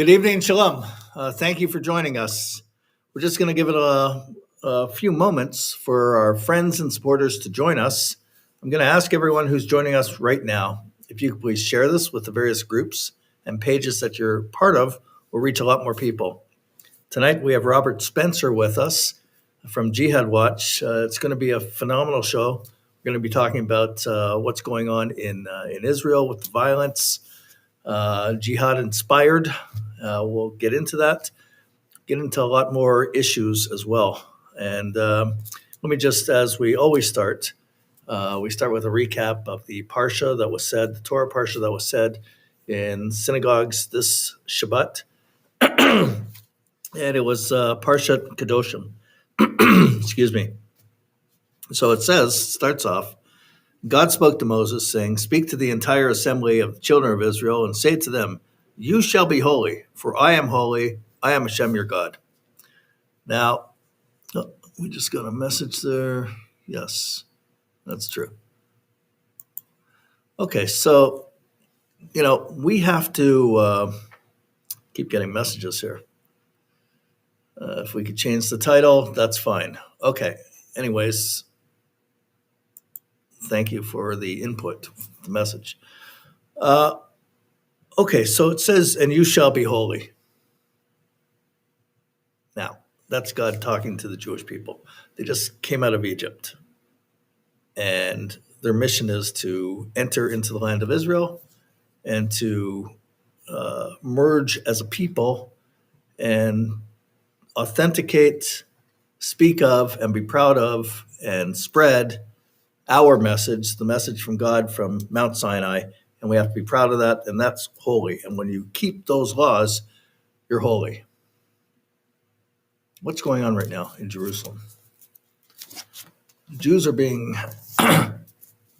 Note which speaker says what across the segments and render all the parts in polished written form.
Speaker 1: Good evening, Shalom. Thank you for joining us. We're just going to give it a few moments for our friends and supporters to join us. I'm going to ask everyone who's joining us right now if you could please share this with the various groups and pages that you're part of. We'll reach a lot more people. Tonight we have Robert Spencer with us from Jihad Watch. It's going to be a phenomenal show. We're going to be talking about what's going on in Israel with the violence, jihad inspired. We'll get into that, get into a lot more issues as well. And let me just, as we always start, we start with a recap of the Parsha that was said, the Torah Parsha that was said in synagogues this Shabbat. And it was Parshat Kedoshim. Excuse me. So it starts off, God spoke to Moses, saying, "Speak to the entire assembly of the children of Israel and say to them, you shall be holy, for I am holy. I am Hashem your God." Now, we just got a message there. Yes, that's true. Okay, so, we have to keep getting messages here. If we could change the title, that's fine. Okay, anyways, thank you for the input, the message. Okay, so it says, "And you shall be holy." Now, that's God talking to the Jewish people. They just came out of Egypt. And their mission is to enter into the land of Israel and to merge as a people and authenticate, speak of, and be proud of, and spread our message, the message from God from Mount Sinai. And we have to be proud of that, and that's holy. And when you keep those laws, you're holy. What's going on right now in Jerusalem? Jews are being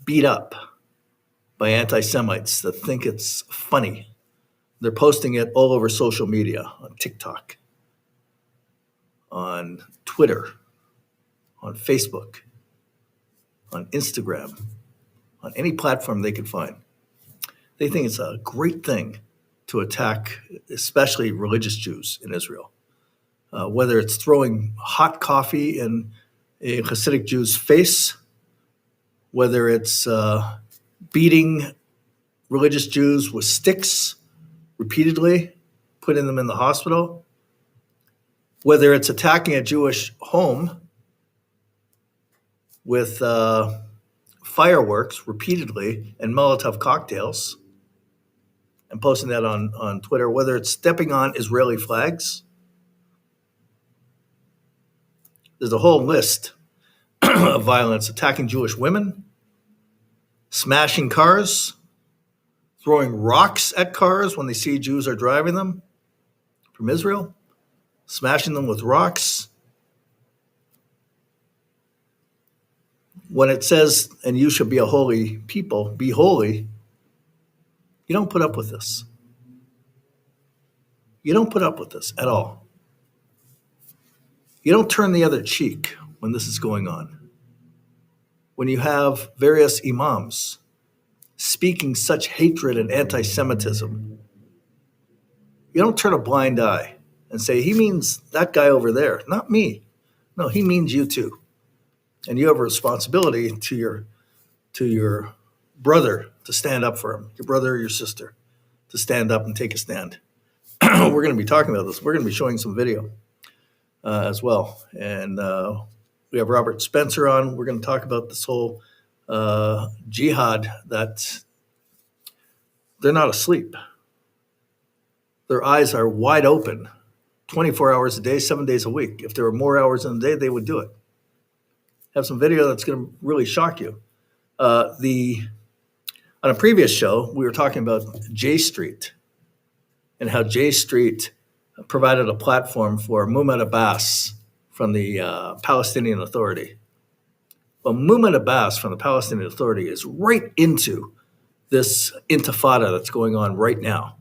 Speaker 1: beat up by anti-Semites that think it's funny. They're posting it all over social media, on TikTok, on Twitter, on Facebook, on Instagram, on any platform they could find. They think it's a great thing to attack, especially religious Jews in Israel. Whether it's throwing hot coffee in a Hasidic Jew's face, whether it's beating religious Jews with sticks repeatedly, putting them in the hospital, whether it's attacking a Jewish home with fireworks repeatedly and Molotov cocktails and posting that on Twitter, whether it's stepping on Israeli flags. There's a whole list of violence, attacking Jewish women, smashing cars, throwing rocks at cars when they see Jews are driving them from Israel, smashing them with rocks. When it says, "And you shall be a holy people," be holy, you don't put up with this. You don't put up with this at all. You don't turn the other cheek when this is going on. When you have various imams speaking such hatred and anti-Semitism, you don't turn a blind eye and say, "He means that guy over there, not me." No, he means you too. And you have a responsibility to your brother to stand up for him, your brother or your sister, to stand up and take a stand. We're going to be talking about this. We're going to be showing some video as well. And we have Robert Spencer on. We're going to talk about this whole jihad, that they're not asleep. Their eyes are wide open 24 hours a day, 7 days a week. If there were more hours in the day, they would do it. Have some video that's going to really shock you. On a previous show, we were talking about J Street and how J Street provided a platform for Mahmoud Abbas from the Palestinian Authority. Well, Mahmoud Abbas from the Palestinian Authority is right into this intifada that's going on right now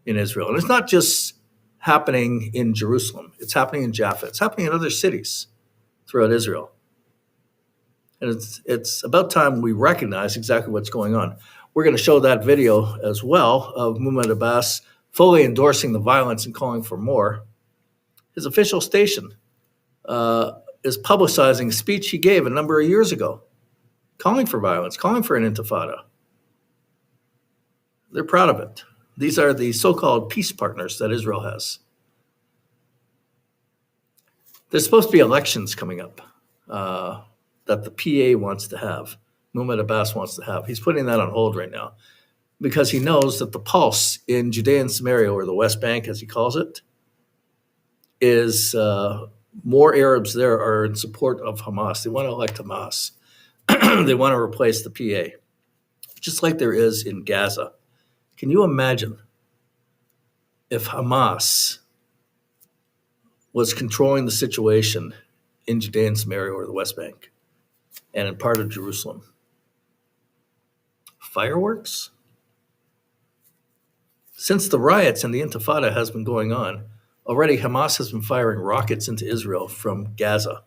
Speaker 1: in Israel. And it's not just happening in Jerusalem. It's happening in Jaffa. It's happening in other cities throughout Israel. And it's about time we recognize exactly what's going on. We're going to show that video as well of Mahmoud Abbas fully endorsing the violence and calling for more, his official station is publicizing a speech he gave a number of years ago, calling for violence, calling for an intifada. They're proud of it. These are the so-called peace partners that Israel has. There's supposed to be elections coming up that the PA wants to have, Mahmoud Abbas wants to have. He's putting that on hold right now because he knows that the pulse in Judea and Samaria, or the West Bank as he calls it, is more Arabs there are in support of Hamas. They want to elect Hamas. They want to replace the PA, just like there is in Gaza. Can you imagine if Hamas was controlling the situation in Judea and Samaria, or the West Bank, and in part of Jerusalem? Fireworks? Since the riots and the Intifada has been going on, already Hamas has been firing rockets into Israel from Gaza.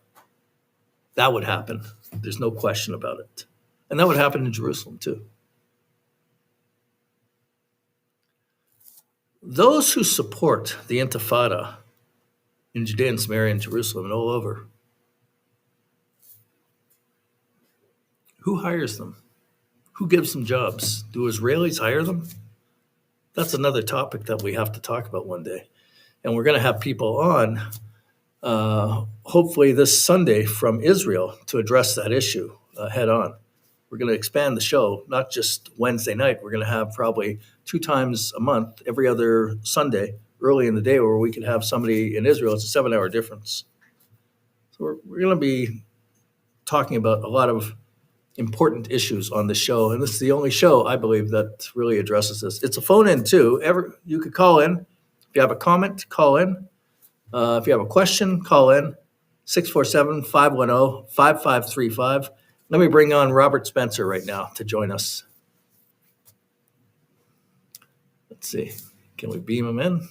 Speaker 1: That would happen. There's no question about it. And that would happen in Jerusalem too. Those who support the Intifada in Judea and Samaria and Jerusalem and all over, who hires them? Who gives them jobs? Do Israelis hire them? That's another topic that we have to talk about one day. And we're going to have people on, hopefully this Sunday, from Israel to address that issue head on. We're going to expand the show, not just Wednesday night. We're going to have probably 2 times a month, every other Sunday, early in the day, where we can have somebody in Israel. It's a 7-hour difference. So we're going to be talking about a lot of important issues on the show. And this is the only show, I believe, that really addresses this. It's a phone-in, too. You could call in. If you have a comment, call in. If you have a question, call in. 647-510-5535. Let me bring on Robert Spencer right now to join us. Let's see. Can we beam him in?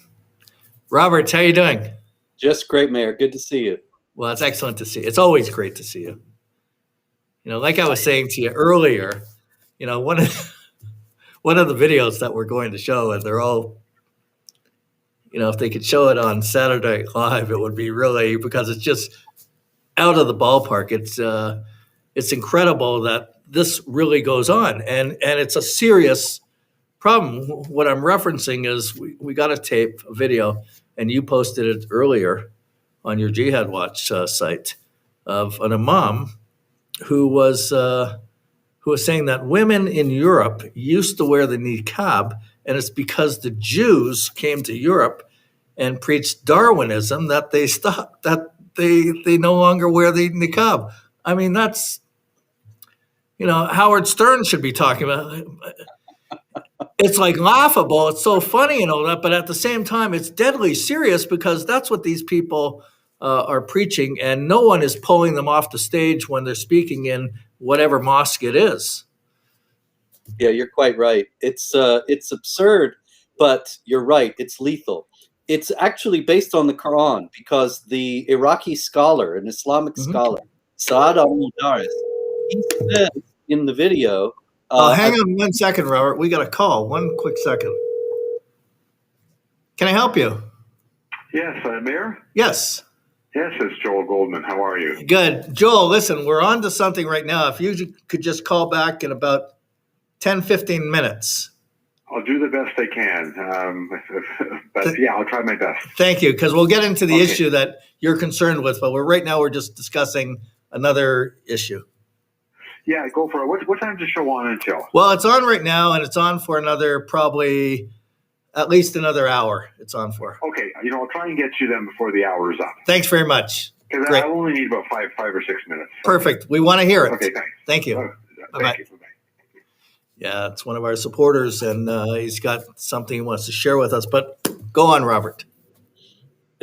Speaker 1: Robert, how you doing?
Speaker 2: Just great, Mayor. Good to see you.
Speaker 1: Well, it's excellent to see you. It's always great to see you. You know, like I was saying to you earlier, you know, one of the videos that we're going to show, and they're all, you know, if they could show it on Saturday Night Live, it would be really, because it's just out of the ballpark. It's incredible that this really goes on, and it's a serious problem. What I'm referencing is we got a tape, a video, and you posted it earlier on your Jihad Watch site of an imam who was saying that women in Europe used to wear the niqab, and it's because the Jews came to Europe and preached Darwinism that they stopped, that they no longer wear the niqab. I mean, that's, you know, Howard Stern should be talking about. It's like laughable. It's so funny and all that, but at the same time, it's deadly serious, because that's what these people are preaching, and no one is pulling them off the stage when they're speaking in whatever mosque it is.
Speaker 2: Yeah, you're quite right. It's absurd, but you're right. It's lethal. It's actually based on the Quran, because the Iraqi scholar, an Islamic scholar, Saad al-Mudaris, he said in the video.
Speaker 1: Hang on 1 second, Robert. We got a call. 1 quick second. Can I help you?
Speaker 3: Yes, Mayor?
Speaker 1: Yes.
Speaker 3: Yes, it's Joel Goldman. How are you?
Speaker 1: Good. Joel, listen, we're on to something right now. If you could just call back in about 10, 15 minutes.
Speaker 3: I'll do the best I can. But yeah, I'll try my best.
Speaker 1: Thank you, because we'll get into the issue that you're concerned with, but right now we're just discussing another issue.
Speaker 3: Yeah, go for it. What time does the show on until?
Speaker 1: Well, it's on right now, and it's on for another, probably at least another hour. It's on for.
Speaker 3: Okay, I'll try and get you then before the hour is up.
Speaker 1: Thanks very much.
Speaker 3: Because I only need about five or 6 minutes.
Speaker 1: Perfect. We want to hear it.
Speaker 3: Okay, thanks.
Speaker 1: Thank you.
Speaker 3: Bye-bye.
Speaker 1: Yeah, it's one of our supporters, and he's got something he wants to share with us. But go on, Robert.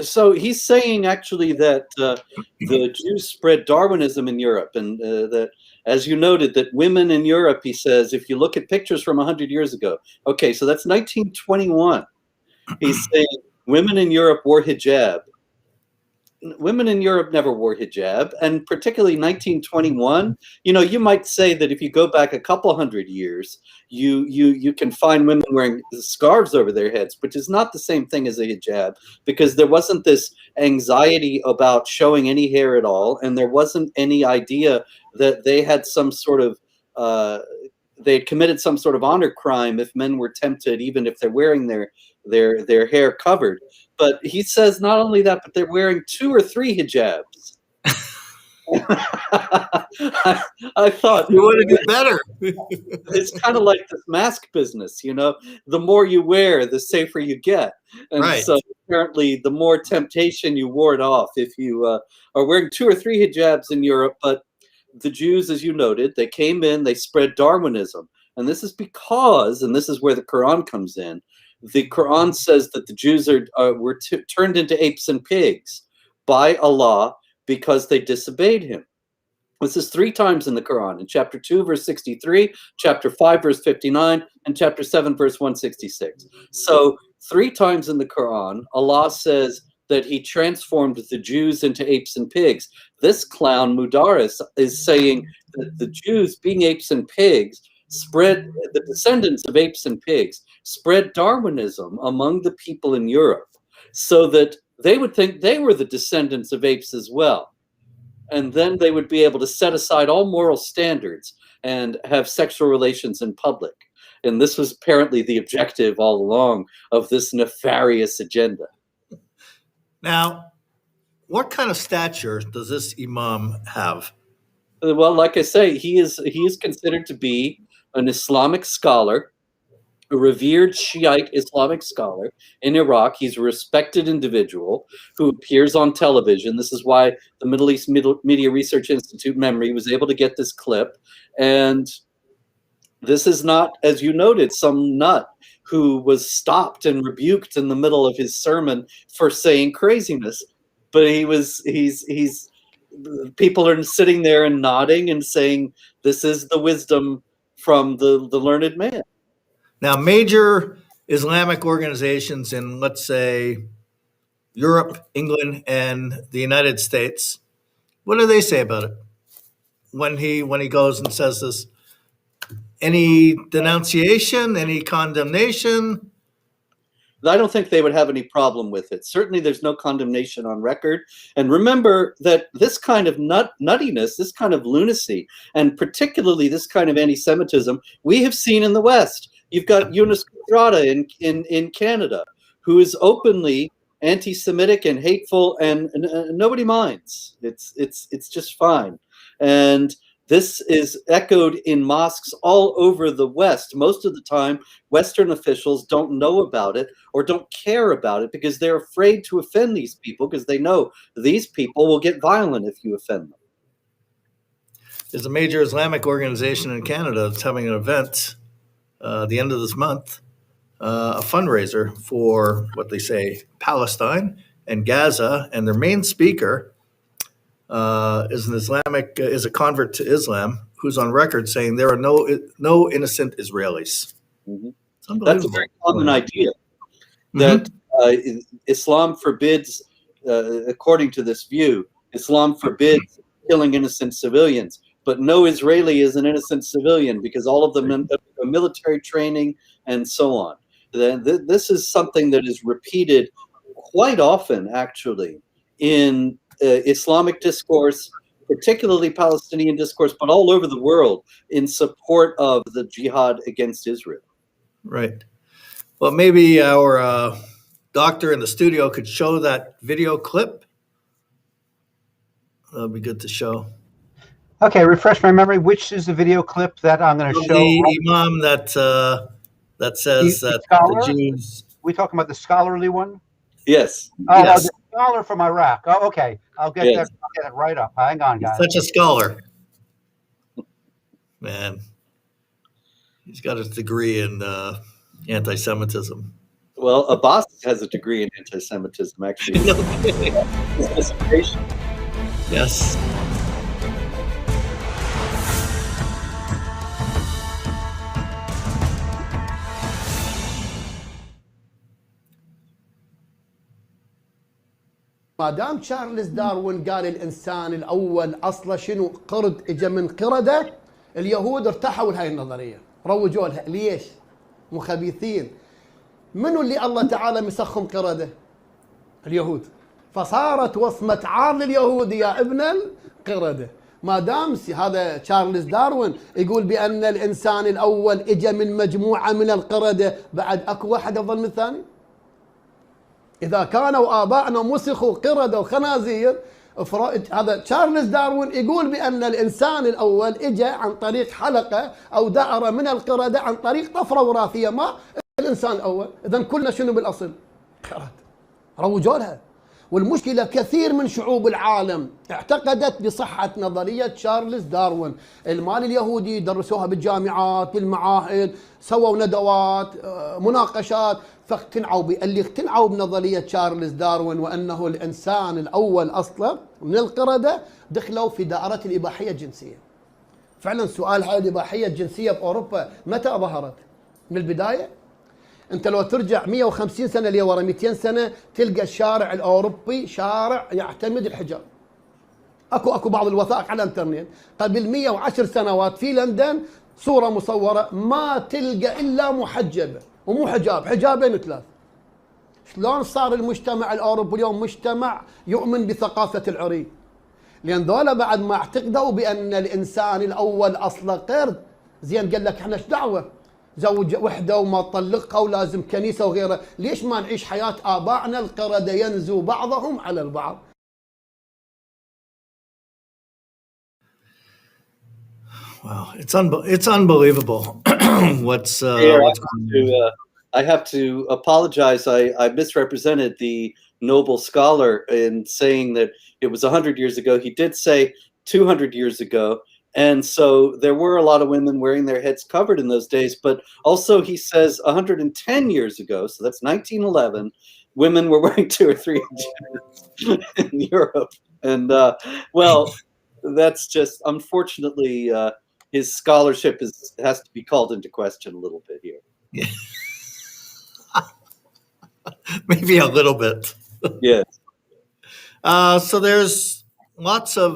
Speaker 2: So he's saying actually that the Jews spread Darwinism in Europe, and that, as you noted, that women in Europe, he says, if you look at pictures from 100 years ago, okay, so that's 1921. He's saying women in Europe wore hijab. women in Europe never wore hijab, and particularly 1921. You know, you might say that if you go back a couple hundred years, you can find women wearing scarves over their heads, which is not the same thing as a hijab, because there wasn't this anxiety about showing any hair at all, and there wasn't any idea that they had some sort of they had committed some sort of honor crime if men were tempted, even if they're wearing their hair covered. But he says not only that, but they're wearing 2 or 3 hijabs. I thought,
Speaker 1: You want to do better.
Speaker 2: it's kind of like this mask business, you know. The more you wear, the safer you get, and
Speaker 1: Right.
Speaker 2: so apparently, the more temptation you ward off if you are wearing 2 or 3 hijabs in Europe. But the Jews, as you noted, they came in, they spread Darwinism, and this is because, and this is where the Quran comes in. The Quran says that the Jews were turned into apes and pigs by Allah because they disobeyed Him. This is 3 times in the Quran, in chapter 2, verse 63, chapter 5, verse 59, and chapter 7, verse 166. So 3 times in the Quran, Allah says that He transformed the Jews into apes and pigs. This clown, Mudaris, is saying that the Jews, being apes and pigs, spread, the descendants of apes and pigs, spread Darwinism among the people in Europe so that they would think they were the descendants of apes as well. And then they would be able to set aside all moral standards and have sexual relations in public. And this was apparently the objective all along of this nefarious agenda.
Speaker 1: Now, what kind of stature does this imam have?
Speaker 2: Well, like I say, he is considered to be an Islamic scholar, a revered Shiite Islamic scholar in Iraq. He's a respected individual who appears on television. This is why the Middle East Media Research Institute, MEMRI, was able to get this clip. And this is not, as you noted, some nut who was stopped and rebuked in the middle of his sermon for saying craziness. But he's people are sitting there and nodding and saying, this is the wisdom from the learned man.
Speaker 1: Now, major Islamic organizations in, let's say, Europe, England, and the United States, what do they say about it when he goes and says this? Any denunciation, any condemnation?
Speaker 2: I don't think they would have any problem with it. Certainly there's no condemnation on record. And remember that this kind of nuttiness, this kind of lunacy, and particularly this kind of anti-Semitism, we have seen in the West. You've got Eunice Quadrada in Canada, who is openly anti-Semitic and hateful, and nobody minds. It's just fine. And this is echoed in mosques all over the West. Most of the time, Western officials don't know about it or don't care about it because they're afraid to offend these people, because they know these people will get violent if you offend them.
Speaker 1: There's a major Islamic organization in Canada that's having an event the end of this month, a fundraiser for what they say Palestine and Gaza, and their main speaker is a convert to Islam who's on record saying there are no innocent Israelis.
Speaker 2: Mm-hmm. That's a very common idea, that Islam forbids, according to this view, Islam forbids killing innocent civilians. But no Israeli is an innocent civilian because all of them have military training and so on. This is something that is repeated quite often, actually, in Islamic discourse, particularly Palestinian discourse, but all over the world in support of the jihad against Israel.
Speaker 1: Right. Well, maybe our doctor in the studio could show that video clip. That would be good to show.
Speaker 4: Okay, refresh my memory. Which is the video clip that I'm going to show?
Speaker 1: The imam that says that the Jews.
Speaker 4: We talking about the scholarly one?
Speaker 2: Yes.
Speaker 4: Oh,
Speaker 1: Yes.
Speaker 4: the scholar from Iraq. Oh, okay. I'll get that. I'll get it right up. Hang on, guys.
Speaker 1: He's such a scholar. Man, he's got his degree in anti-Semitism.
Speaker 2: Well, Abbas has a degree in anti-Semitism, actually.
Speaker 1: No kidding. Yes.
Speaker 5: ما دام تشارلز داروين قال الانسان الاول اصله شنو قرد اجى من قرده، اليهود ارتاحوا لهاي النظريه، روجوا لها. ليش؟ مو خبيثين. منو اللي الله تعالى مسخهم قرده؟ اليهود. فصارت وصمه عار لليهود يا ابن القرده. ما دام هذا تشارلز داروين يقول بان الانسان الاول اجى من مجموعه من القرده، بعد اكو واحد افضل من الثاني؟ إذا كانوا آبائنا مسخوا قردة وخنازير، هذا تشارلز داروين يقول بأن الإنسان الأول إجا عن طريق حلقة أو دائرة من القردة عن طريق طفرة وراثية. ما الإنسان الأول، إذن كلنا شنو بالأصل؟ قرد. روجوا لها. والمشكلة كثير من شعوب العالم اعتقدت بصحة نظرية تشارلز داروين. المال اليهودي درسوها بالجامعات بالمعاهد، سووا ندوات مناقشات، فاقتنعوا اللي اقتنعوا بنظرية تشارلز داروين وأنه الإنسان الأول أصلا من القردة، دخلوا في دائرة الإباحية الجنسية. فعلا سؤال، هاي الإباحية الجنسية بأوروبا متى ظهرت؟ من البداية؟ انت لو ترجع 150 سنه لورا 200 سنه تلقى الشارع الاوروبي شارع يعتمد الحجاب. اكو بعض الوثائق على الانترنت قبل 110 سنوات في لندن صوره مصوره ما تلقى الا محجبه، ومو حجاب، حجابين وثلاث. شلون صار المجتمع الاوروبي اليوم مجتمع يؤمن بثقافه العري؟ لان ذولا بعد ما اعتقدوا بان الانسان الاول اصله قرد، زين قال لك احنا ايش دعوه؟ زوج وحده وما تطلقها ولازم كنيسه وغيره، ليش ما نعيش حياه ابائنا القرده ينزو بعضهم على البعض؟
Speaker 1: Wow, it's unbelievable. what's
Speaker 2: Here,
Speaker 1: what's going on.
Speaker 2: I have to apologize. I misrepresented the Nobel scholar in saying that it was 100 years ago. He did say 200 years ago. And so there were a lot of women wearing their heads covered in those days. But also he says 110 years ago, so that's 1911, women were wearing 2 or 3 inches in Europe. And well, that's just, unfortunately, his scholarship has to be called into question a little bit here.
Speaker 1: Yeah. Maybe a little bit.
Speaker 2: Yes.
Speaker 1: So there's lots of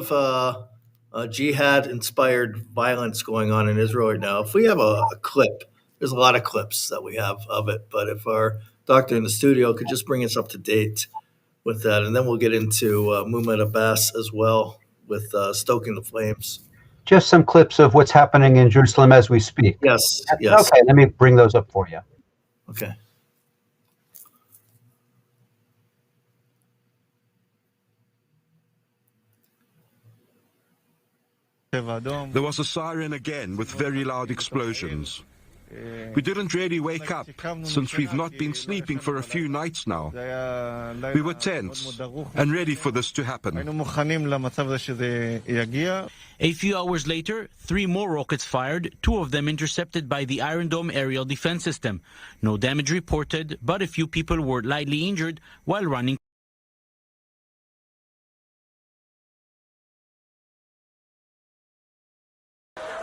Speaker 1: jihad-inspired violence going on in Israel right now. If we have a clip, there's a lot of clips that we have of it, but if our doctor in the studio could just bring us up to date with that, and then we'll get into Muhammad Abbas as well with stoking the flames.
Speaker 4: Just some clips of what's happening in Jerusalem as we speak.
Speaker 1: Yes, yes.
Speaker 4: Okay, let me bring those up for you.
Speaker 1: Okay.
Speaker 6: There was a siren again with very loud explosions. We didn't really wake up since we've not been sleeping for a few nights now. We were tense and ready for this to happen.
Speaker 7: A few hours later, 3 more rockets fired, 2 of them intercepted by the Iron Dome aerial defense system. No damage reported, but a few people were lightly injured while running.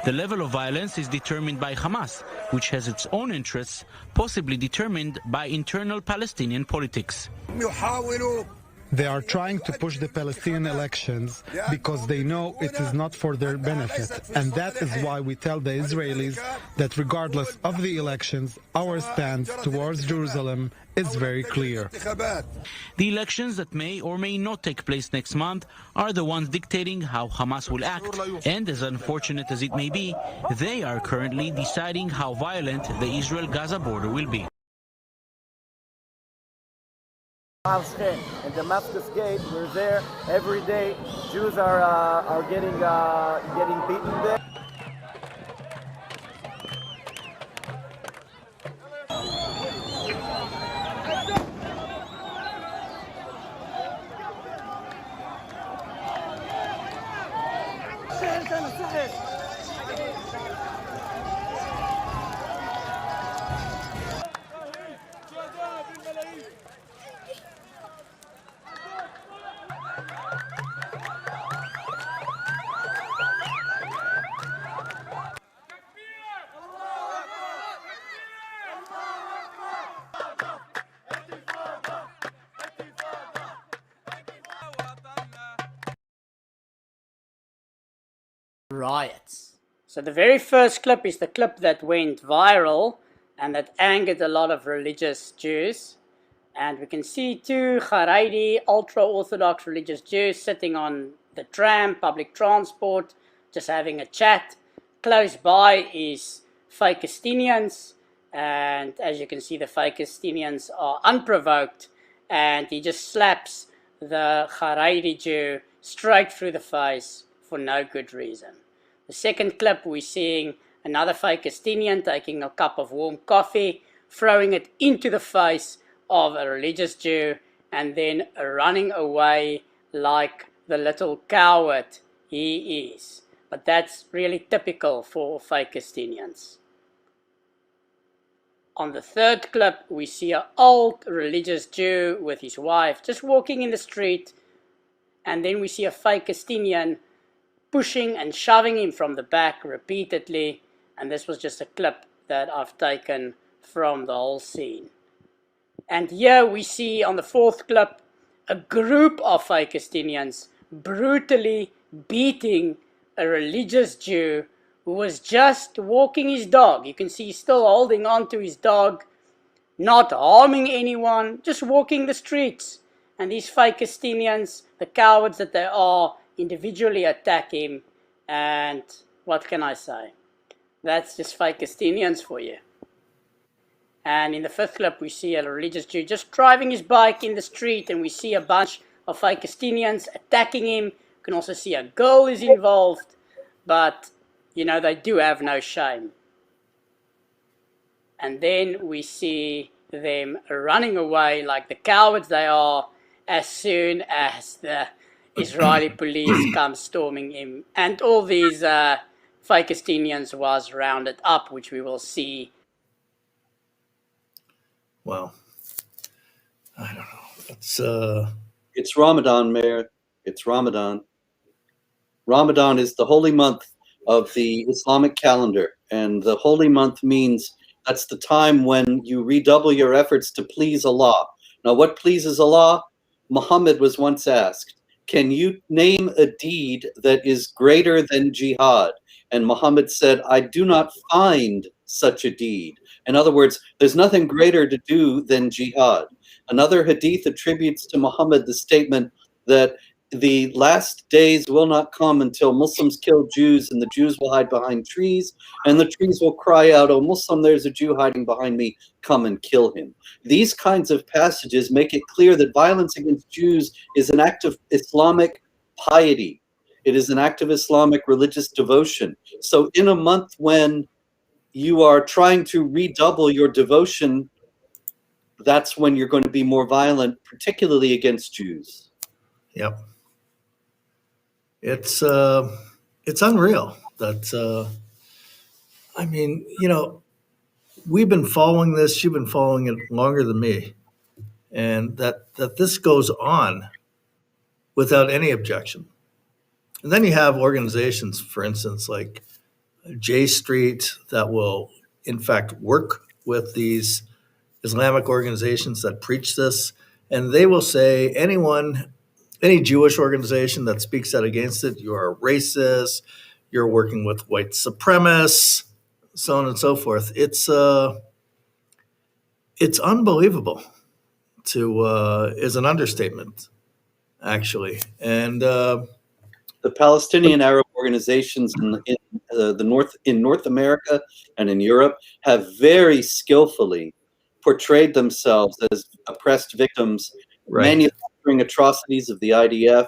Speaker 7: The level of violence is determined by Hamas, which has its own interests, possibly determined by internal Palestinian politics.
Speaker 8: They are trying to push the Palestinian elections because they know it is not for their benefit. And that is why we tell the Israelis that regardless of the elections, our stance towards Jerusalem is very clear.
Speaker 7: The elections that may or may not take place next month are the ones dictating how Hamas will act. And as unfortunate as it may be, they are currently deciding how violent the Israel-Gaza border will be.
Speaker 9: And Damascus Gate, we're there every day. Jews are getting beaten there.
Speaker 10: riots. So the very first clip is the clip that went viral and that angered a lot of religious Jews. And we can see two Haredi, ultra-Orthodox religious Jews sitting on the tram, public transport, just having a chat. Close by is Fakistinians, and as you can see, the Fakistinians are unprovoked, and he just slaps the Haredi Jew straight through the face for no good reason. The second clip, we're seeing another Fakistinian taking a cup of warm coffee, throwing it into the face of a religious Jew, and then running away like the little coward he is. But that's really typical for Fakistinians. On the third clip, we see an old religious Jew with his wife just walking in the street, and then we see a Fakistinian pushing and shoving him from the back repeatedly, and this was just a clip that I've taken from the whole scene. And here we see on the fourth clip a group of Fakistinians brutally beating a religious Jew who was just walking his dog. You can see he's still holding on to his dog, not harming anyone, just walking the streets. And these Fakistinians, the cowards that they are, individually attack him. And what can I say? That's just Fakistinians for you. And in the fifth clip, we see a religious Jew just driving his bike in the street, and we see a bunch of Fakistinians attacking him. You can also see a girl is involved, but you know, they do have no shame. And then we see them running away like the cowards they are as soon as the Israeli police come storming in. And all these Fakistinians was rounded up, which we will see.
Speaker 1: Well, I don't know.
Speaker 2: It's Ramadan, Mayor. It's Ramadan. Ramadan is the holy month of the Islamic calendar, and the holy month means that's the time when you redouble your efforts to please Allah. Now, what pleases Allah? Muhammad was once asked, can you name a deed that is greater than jihad? And Muhammad said, I do not find such a deed. In other words, there's nothing greater to do than jihad. Another hadith attributes to Muhammad the statement that the last days will not come until Muslims kill Jews, and the Jews will hide behind trees, and the trees will cry out, "Oh Muslim, there's a Jew hiding behind me, come and kill him." These kinds of passages make it clear that violence against Jews is an act of Islamic piety. It is an act of Islamic religious devotion. So in a month when you are trying to redouble your devotion, that's when you're going to be more violent, particularly against Jews.
Speaker 1: Yep. It's unreal that, I mean, you know, we've been following this, you've been following it longer than me, and that this goes on without any objection. And then you have organizations, for instance, like J Street, that will, in fact, work with these Islamic organizations that preach this, and they will say any Jewish organization that speaks out against it, you are a racist, you're working with white supremacists, so on and so forth. It's unbelievable is an understatement, actually. And
Speaker 2: the Palestinian Arab organizations in North America and in Europe have very skillfully portrayed themselves as oppressed victims, manufacturing atrocities of the IDF,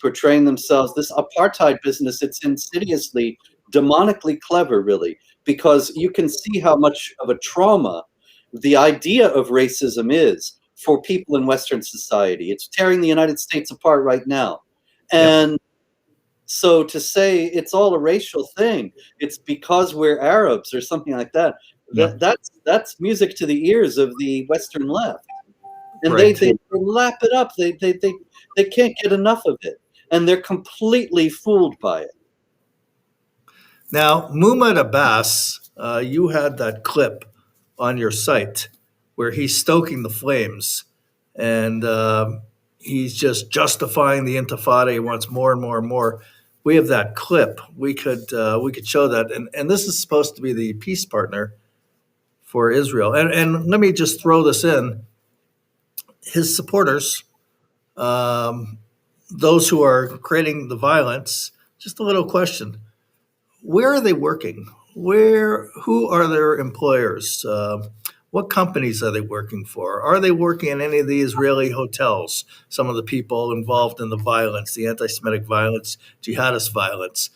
Speaker 2: portraying themselves, this apartheid business. It's insidiously, demonically clever, really, because you can see how much of a trauma the idea of racism is for people in Western society. It's tearing the United States apart right now. And so to say it's all a racial thing, it's because we're Arabs or something like that, that's music to the ears of the Western left. And they lap it up. They can't get enough of it. And they're completely fooled by it.
Speaker 1: Now, Muhammad Abbas, you had that clip on your site where he's stoking the flames, and he's just justifying the Intifada. He wants more and more and more. we have that clip. We could show that, and this is supposed to be the peace partner for Israel. And let me just throw this in: his supporters, those who are creating the violence. Just a little question: where are they working? Who are their employers? What companies are they working for? Are they working in any of the Israeli hotels? Some of the people involved in the violence, the anti-Semitic violence, jihadist violence,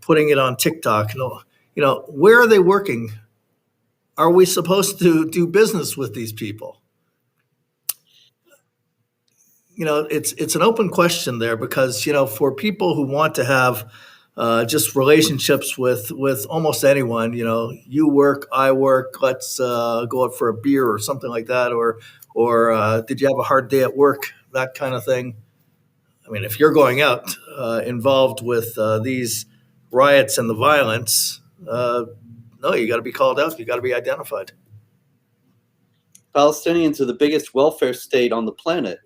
Speaker 1: putting it on TikTok. Where are they working? Are we supposed to do business with these people? It's an open question there because, for people who want to have just relationships with almost anyone, you work, I work, let's go out for a beer or something like that, or did you have a hard day at work, that kind of thing. I mean, if you're going out involved with these riots and the violence, no, you got to be called out, you got to be identified.
Speaker 2: Palestinians are the biggest welfare state on the planet.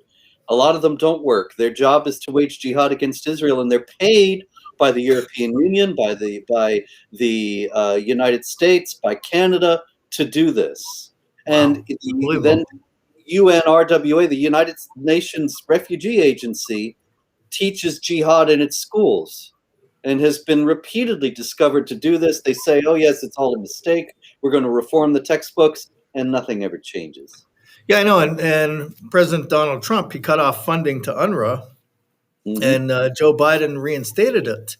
Speaker 2: A lot of them don't work. Their job is to wage jihad against Israel, and they're paid by the European Union, by the United States, by Canada to do this. And then UNRWA, the United Nations Refugee Agency, teaches jihad in its schools and has been repeatedly discovered to do this. They say, oh, yes, it's all a mistake. We're going to reform the textbooks, and nothing ever changes.
Speaker 1: Yeah, I know. And President Donald Trump, he cut off funding to UNRWA. And Joe Biden reinstated it.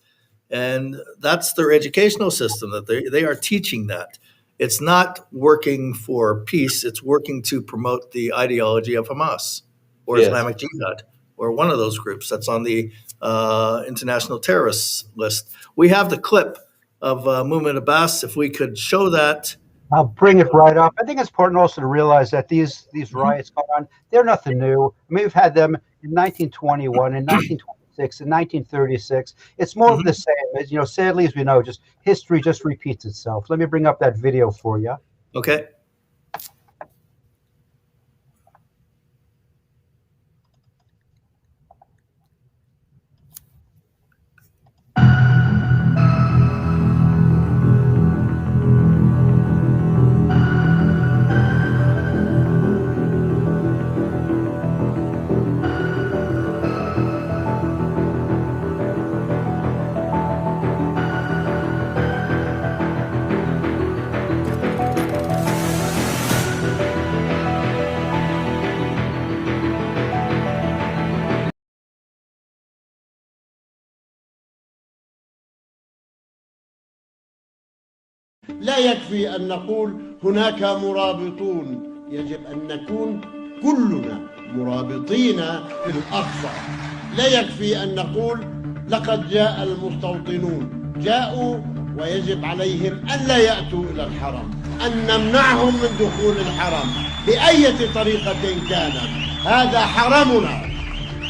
Speaker 1: And that's their educational system, that they are teaching that. It's not working for peace. It's working to promote the ideology of Hamas or Islamic Jihad or one of those groups that's on the international terrorist list. We have the clip of Mahmoud Abbas. If we could show that.
Speaker 4: I'll bring it right up. I think it's important also to realize that these riots going on, they're nothing new. I mean, we've had them in 1921, in 1926, in 1936. It's more of the same. As sadly as we know, just history just repeats itself. Let me bring up that video for you.
Speaker 1: Okay.
Speaker 5: لا يكفي أن نقول هناك مرابطون، يجب أن نكون كلنا مرابطين في الأقصى. لا يكفي أن نقول لقد جاء المستوطنون، جاءوا ويجب عليهم أن لا يأتوا إلى الحرم، أن نمنعهم من دخول الحرم بأي طريقة كانت. هذا حرمنا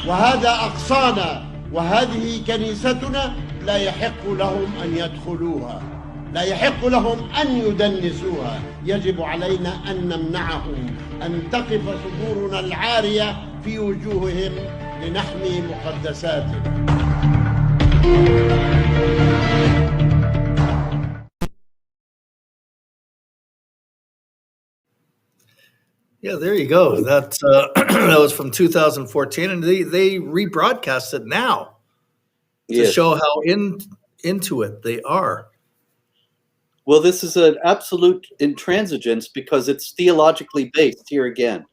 Speaker 5: وهذا أقصانا وهذه كنيستنا، لا يحق لهم أن يدخلوها، لا يحق لهم أن يدنسوها. يجب علينا أن نمنعهم، أن تقف صدورنا العارية في وجوههم لنحمي مقدساتهم.
Speaker 1: Yeah, there you go. That that was from 2014, and they rebroadcast it now to show how into it they are.
Speaker 2: Well, this is an absolute intransigence because it's theologically based here again.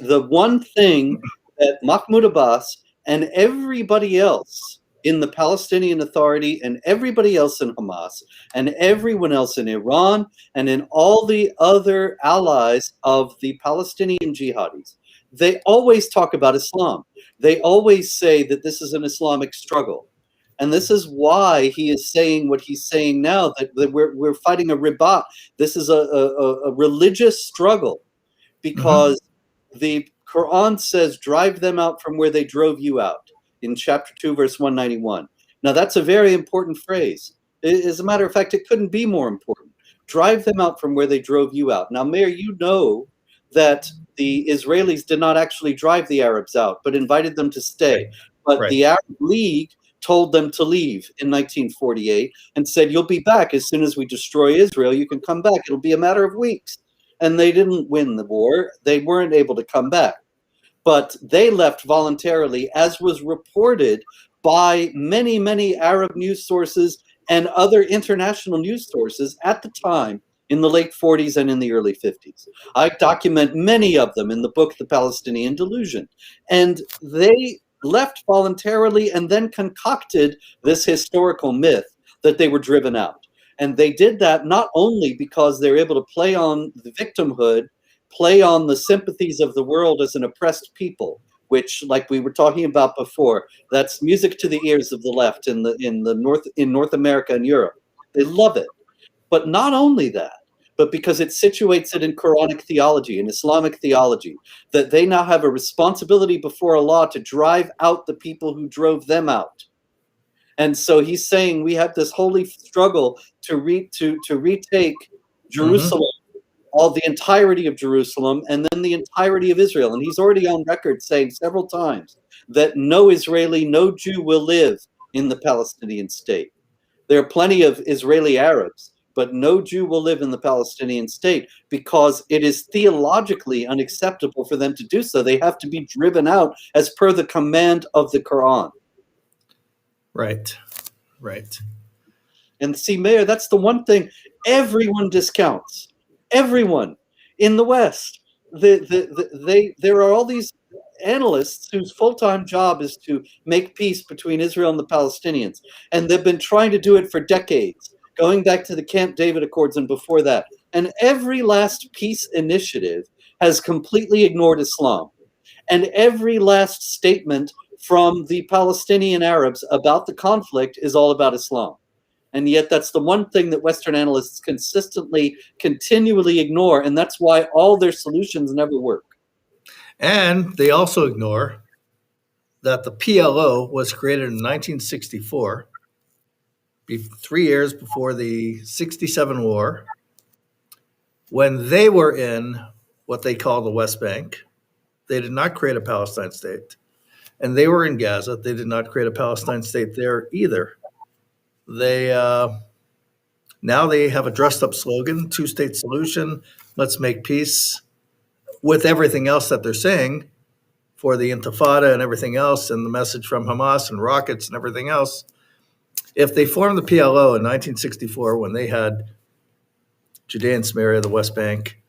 Speaker 2: The one thing that Mahmoud Abbas and everybody else in the Palestinian Authority and everybody else in Hamas and everyone else in Iran and in all the other allies of the Palestinian jihadis, they always talk about Islam. They always say that this is an Islamic struggle. And this is why he is saying what he's saying now, that we're fighting a ribat. This is a religious struggle because the Quran says, drive them out from where they drove you out in chapter 2, verse 191. Now, that's a very important phrase. As a matter of fact, it couldn't be more important. Drive them out from where they drove you out. Now, Mayor, you know that the Israelis did not actually drive the Arabs out, but invited them to stay. But the Arab League told them to leave in 1948 and said, you'll be back as soon as we destroy Israel. You can come back. It'll be a matter of weeks. And they didn't win the war. They weren't able to come back. But they left voluntarily, as was reported by many, many Arab news sources and other international news sources at the time in the late 40s and in the early 50s. I document many of them in the book, The Palestinian Delusion. And they left voluntarily and then concocted this historical myth that they were driven out. And they did that not only because they're able to play on the victimhood, play on the sympathies of the world as an oppressed people, which, like we were talking about before, that's music to the ears of the left in North America and Europe. They love it. But not only that, but because it situates it in Quranic theology, in Islamic theology, that they now have a responsibility before Allah to drive out the people who drove them out. And so he's saying we have this holy struggle to retake Jerusalem, all the entirety of Jerusalem, and then the entirety of Israel. And he's already on record saying several times that no Israeli, no Jew will live in the Palestinian state. There are plenty of Israeli Arabs, but no Jew will live in the Palestinian state because it is theologically unacceptable for them to do so. They have to be driven out as per the command of the Quran.
Speaker 1: Right, right.
Speaker 2: And see, Mayor, that's the one thing everyone discounts. Everyone in the West. There are all these analysts whose full-time job is to make peace between Israel and the Palestinians. And they've been trying to do it for decades, going back to the Camp David Accords and before that. And every last peace initiative has completely ignored Islam. And every last statement from the Palestinian Arabs about the conflict is all about Islam. And yet that's the one thing that Western analysts consistently, continually ignore, and that's why all their solutions never work.
Speaker 1: And they also ignore that the PLO was created in 1964, 3 years before the 67 war, when they were in what they call the West Bank. They did not create a Palestine state. And they were in Gaza. They did not create a Palestine state there either. They now they have a dressed up slogan, two-state solution, let's make peace, with everything else that they're saying for the Intifada and everything else, and the message from Hamas and rockets and everything else. If they formed the PLO in 1964 when they had Judea and Samaria, the West Bank,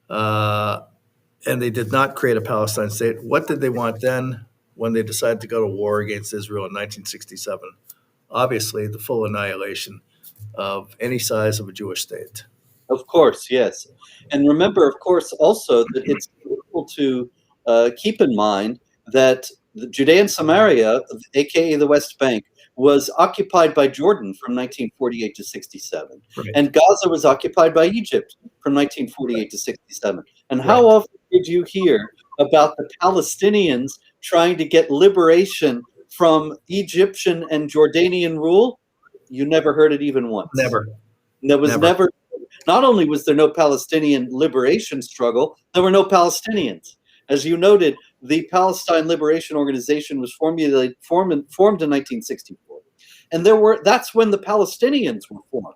Speaker 1: and they did not create a Palestine state, what did they want then when they decided to go to war against Israel in 1967? Obviously, the full annihilation of any size of a Jewish state.
Speaker 2: Of course, yes. And remember, of course, also that it's critical to keep in mind that the Judea and Samaria, aka the West Bank, was occupied by Jordan from 1948 to 67. Right. And Gaza was occupied by Egypt from 1948 to 67. And how often did you hear about the Palestinians trying to get liberation from Egyptian and Jordanian rule? You never heard it even once.
Speaker 1: Never.
Speaker 2: There was never. Not only was there no Palestinian liberation struggle, there were no Palestinians. As you noted, the Palestine Liberation Organization was formed in 1964. And that's when the Palestinians were formed.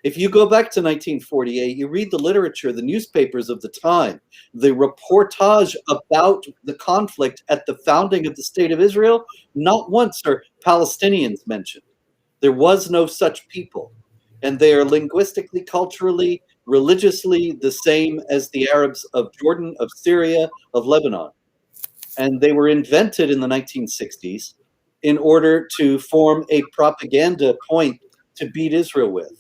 Speaker 2: If you go back to 1948, you read the literature, the newspapers of the time, the reportage about the conflict at the founding of the State of Israel, not once are Palestinians mentioned. There was no such people. And they are linguistically, culturally, religiously the same as the Arabs of Jordan, of Syria, of Lebanon. And they were invented in the 1960s in order to form a propaganda point to beat Israel with.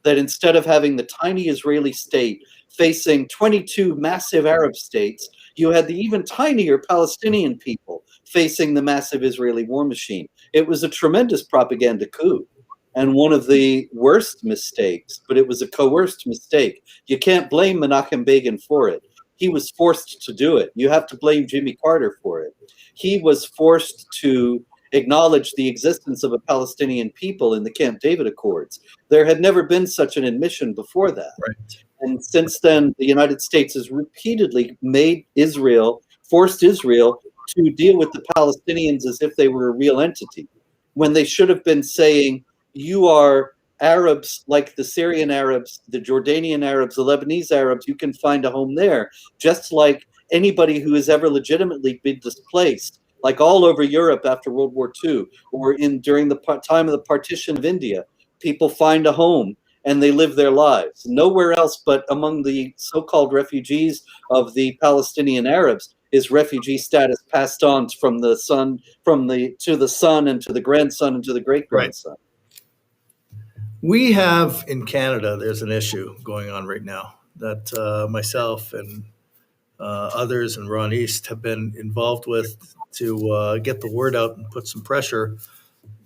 Speaker 2: That instead of having the tiny Israeli state facing 22 massive Arab states, you had the even tinier Palestinian people facing the massive Israeli war machine. It was a tremendous propaganda coup. And one of the worst mistakes, but it was a coerced mistake. You can't blame Menachem Begin for it. He was forced to do it. You have to blame Jimmy Carter for it. He was forced to acknowledge the existence of a Palestinian people in the Camp David Accords. There had never been such an admission before that. Right. And since then, the United States has repeatedly forced Israel to deal with the Palestinians as if they were a real entity. when they should have been saying, you are Arabs like the Syrian Arabs, the Jordanian Arabs, the Lebanese Arabs, you can find a home there. Just like anybody who has ever legitimately been displaced, like all over Europe after World War II, or during the time of the partition of India, people find a home and they live their lives. Nowhere else but among the so-called refugees of the Palestinian Arabs is refugee status passed on from the son, to the son and to the grandson and to the great-grandson.
Speaker 1: We have in Canada, there's an issue going on right now that myself and others and Ron East have been involved with to get the word out and put some pressure.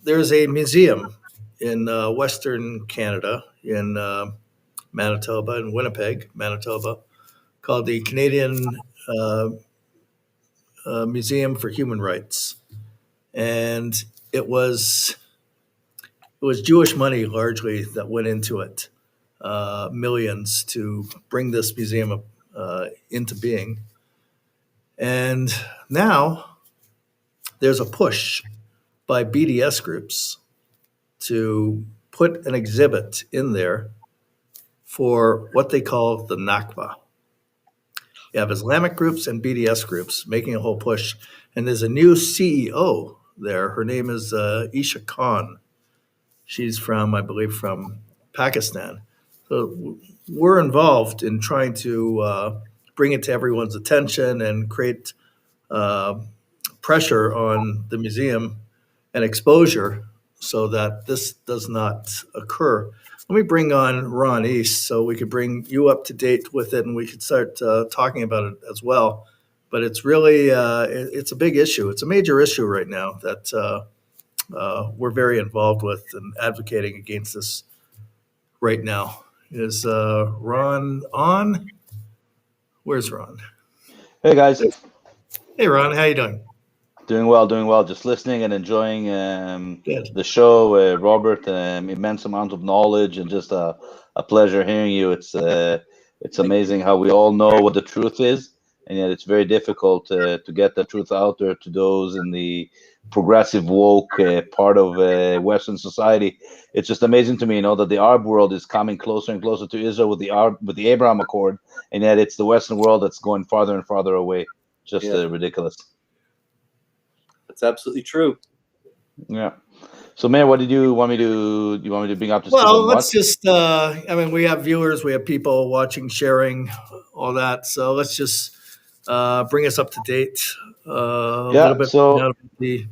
Speaker 1: There's a museum in Western Canada, in Manitoba, in Winnipeg, Manitoba, called the Canadian Museum for Human Rights. And it was Jewish money largely that went into it, millions to bring this museum into being. And now there's a push by BDS groups to put an exhibit in there for what they call the Nakba. You have Islamic groups and BDS groups making a whole push. And there's a new CEO there. Her name is Isha Khan. She's from, I believe, from Pakistan. So we're involved in trying to bring it to everyone's attention and create pressure on the museum and exposure so that this does not occur. Let me bring on Ron East so we could bring you up to date with it and we could start talking about it as well. But it's really, it's a big issue. It's a major issue right now that we're very involved with and advocating against this right now. Is Ron on? Where's Ron?
Speaker 11: Hey, guys.
Speaker 1: Hey, Ron. How you doing?
Speaker 11: Doing well. Just listening and enjoying the show, Robert. Immense amount of knowledge and just a pleasure hearing you. It's amazing how we all know what the truth is, and yet it's very difficult to get the truth out there to those in the progressive woke part of Western society. It's just amazing to me, that the Arab world is coming closer and closer to Israel with the Abraham Accord, and yet it's the Western world that's going farther and farther away. Just ridiculous.
Speaker 2: That's absolutely true.
Speaker 11: Yeah. So, Mayor, what did you want me to? You want me to bring up to?
Speaker 1: Well, let's just. We have viewers, we have people watching, sharing, all that. So let's just bring us up to date. A little bit about the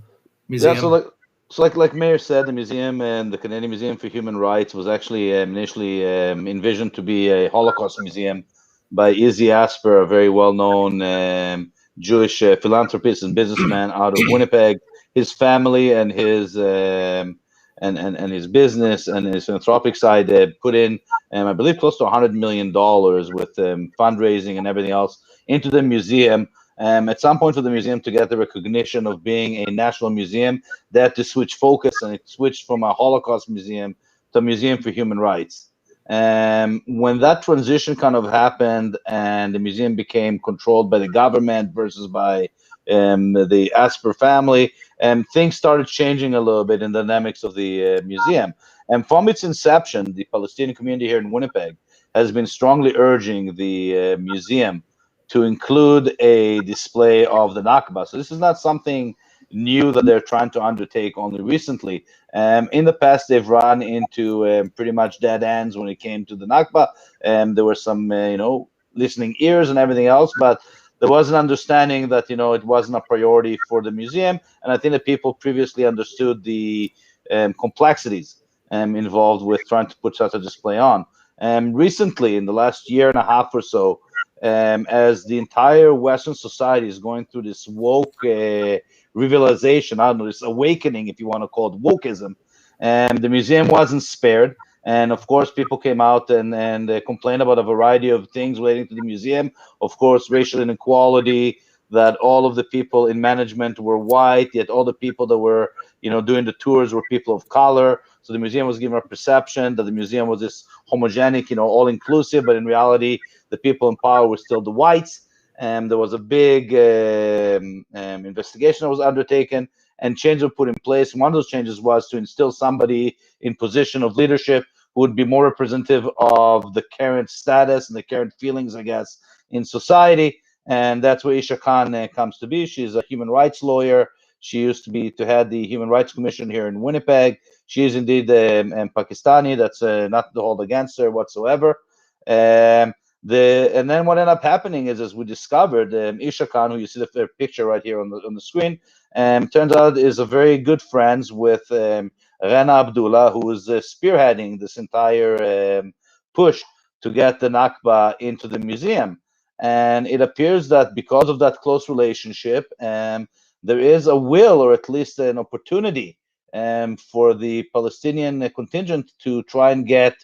Speaker 1: museum.
Speaker 11: Yeah. So like Mayor said, the museum and the Canadian Museum for Human Rights was actually initially envisioned to be a Holocaust museum by Izzy Asper, a very well-known Jewish philanthropist and businessman out of Winnipeg. His family and his and his business and his philanthropic side put in, I believe, close to $100 million with fundraising and everything else into the museum. At some point for the museum to get the recognition of being a national museum, they had to switch focus, and it switched from a Holocaust museum to a museum for human rights. When that transition kind of happened and the museum became controlled by the government versus by the Asper family, things started changing a little bit in the dynamics of the museum. And from its inception, the Palestinian community here in Winnipeg has been strongly urging the museum to include a display of the Nakba. So this is not something new that they're trying to undertake only recently. In the past, they've run into pretty much dead ends when it came to the Nakba. There were some, listening ears and everything else, but there was an understanding that, it wasn't a priority for the museum. And I think that people previously understood the complexities involved with trying to put such a display on. Recently, in the last year and a half or so, as the entire Western society is going through this woke realization, I don't know, this awakening, if you want to call it wokeism, the museum wasn't spared. And of course, people came out and complained about a variety of things relating to the museum. Of course, racial inequality, that all of the people in management were white, yet all the people that were, doing the tours were people of color. So the museum was given a perception that the museum was this homogenic, all-inclusive, but in reality, the people in power were still the whites. And there was a big investigation that was undertaken. and changes were put in place. One of those changes was to instill somebody in position of leadership who would be more representative of the current status and the current feelings, I guess, in society. And that's where Isha Khan comes to be. She's a human rights lawyer. She used to head the Human Rights Commission here in Winnipeg. She is indeed Pakistani. That's not to hold against her whatsoever. And then what ended up happening is, as we discovered, Isha Khan, who you see the picture right here on the screen, turns out is a very good friends with Rana Abdullah, who is spearheading this entire push to get the Nakba into the museum. And it appears that because of that close relationship, there is a will, or at least an opportunity, for the Palestinian contingent to try and get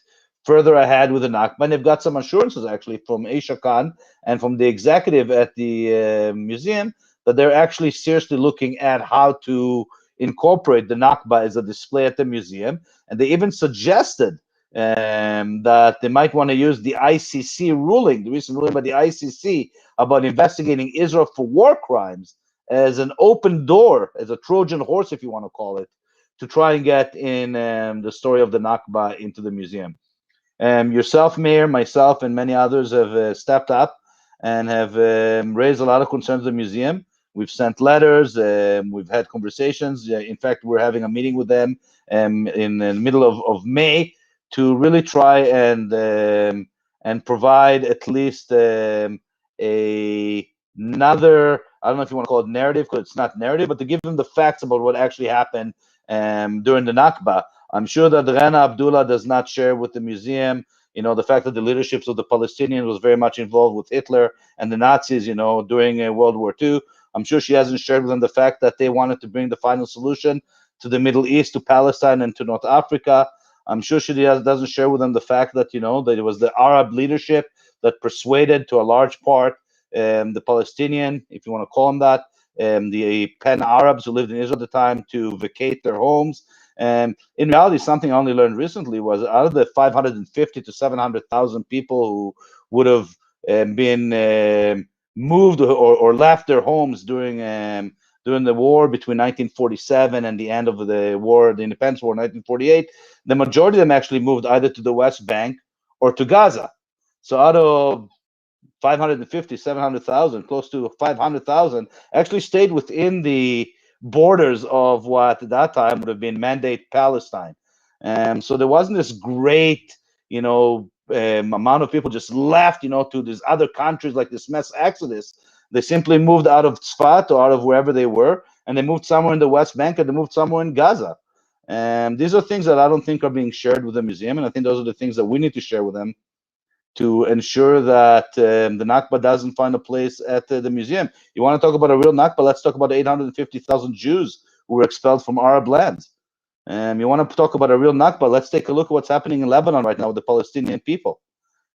Speaker 11: further ahead with the Nakba. And they've got some assurances, actually, from Isha Khan and from the executive at the museum that they're actually seriously looking at how to incorporate the Nakba as a display at the museum. And they even suggested that they might want to use the ICC ruling, the recent ruling by the ICC about investigating Israel for war crimes, as an open door, as a Trojan horse, if you want to call it, to try and get in the story of the Nakba into the museum. Yourself, Mayor, myself, and many others have stepped up and have raised a lot of concerns to the museum. We've sent letters, we've had conversations. In fact, we're having a meeting with them in the middle of May to really try and provide at least another, I don't know if you want to call it narrative, because it's not narrative, but to give them the facts about what actually happened during the Nakba. I'm sure that Rana Abdullah does not share with the museum, the fact that the leaderships of the Palestinians was very much involved with Hitler and the Nazis, during World War II. I'm sure she hasn't shared with them the fact that they wanted to bring the final solution to the Middle East, to Palestine, and to North Africa. I'm sure she doesn't share with them the fact that, that it was the Arab leadership that persuaded, to a large part, the Palestinian, if you want to call them that, the pan-Arabs who lived in Israel at the time, to vacate their homes. And in reality, something I only learned recently was out of the 550 to 700,000 people who would have been moved or left their homes during the war between 1947 and the end of the war, the Independence War, 1948, the majority of them actually moved either to the West Bank or to Gaza. So out of 550, 700,000, close to 500,000, actually stayed within the borders of what at that time would have been Mandate Palestine. So there wasn't this great, amount of people just left, to these other countries, like this mass exodus. They simply moved out of Tzfat or out of wherever they were, and they moved somewhere in the West Bank, and they moved somewhere in Gaza. And these are things that I don't think are being shared with the museum, and I think those are the things that we need to share with them to ensure that the Nakba doesn't find a place at the museum. You want to talk about a real Nakba? Let's talk about 850,000 Jews who were expelled from Arab lands. You want to talk about a real Nakba? Let's take a look at what's happening in Lebanon right now with the Palestinian people.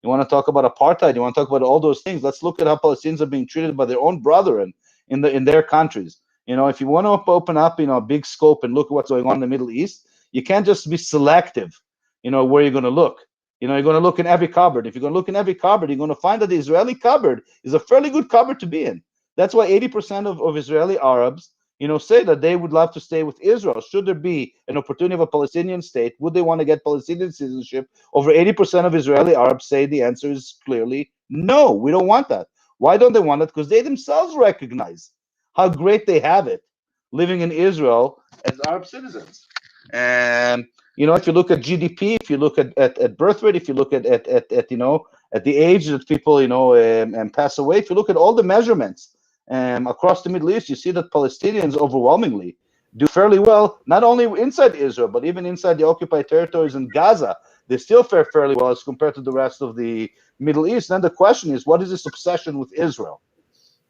Speaker 11: You want to talk about apartheid? You want to talk about all those things? Let's look at how Palestinians are being treated by their own brethren in their countries. If you want to open up, a big scope and look at what's going on in the Middle East, you can't just be selective, where you're going to look. You're going to look in every cupboard. If you're going to look in every cupboard, you're going to find that the Israeli cupboard is a fairly good cupboard to be in. That's why 80% of Israeli Arabs, say that they would love to stay with Israel. Should there be an opportunity of a Palestinian state, would they want to get Palestinian citizenship? Over 80% of Israeli Arabs say the answer is clearly no, we don't want that. Why don't they want it? Because they themselves recognize how great they have it living in Israel as Arab citizens. And if you look at GDP, if you look at birth rate, if you look at the age that people and pass away, if you look at all the measurements across the Middle East, you see that Palestinians overwhelmingly do fairly well, not only inside Israel, but even inside the occupied territories in Gaza. They still fare fairly well as compared to the rest of the Middle East. Then the question is, what is this obsession with Israel?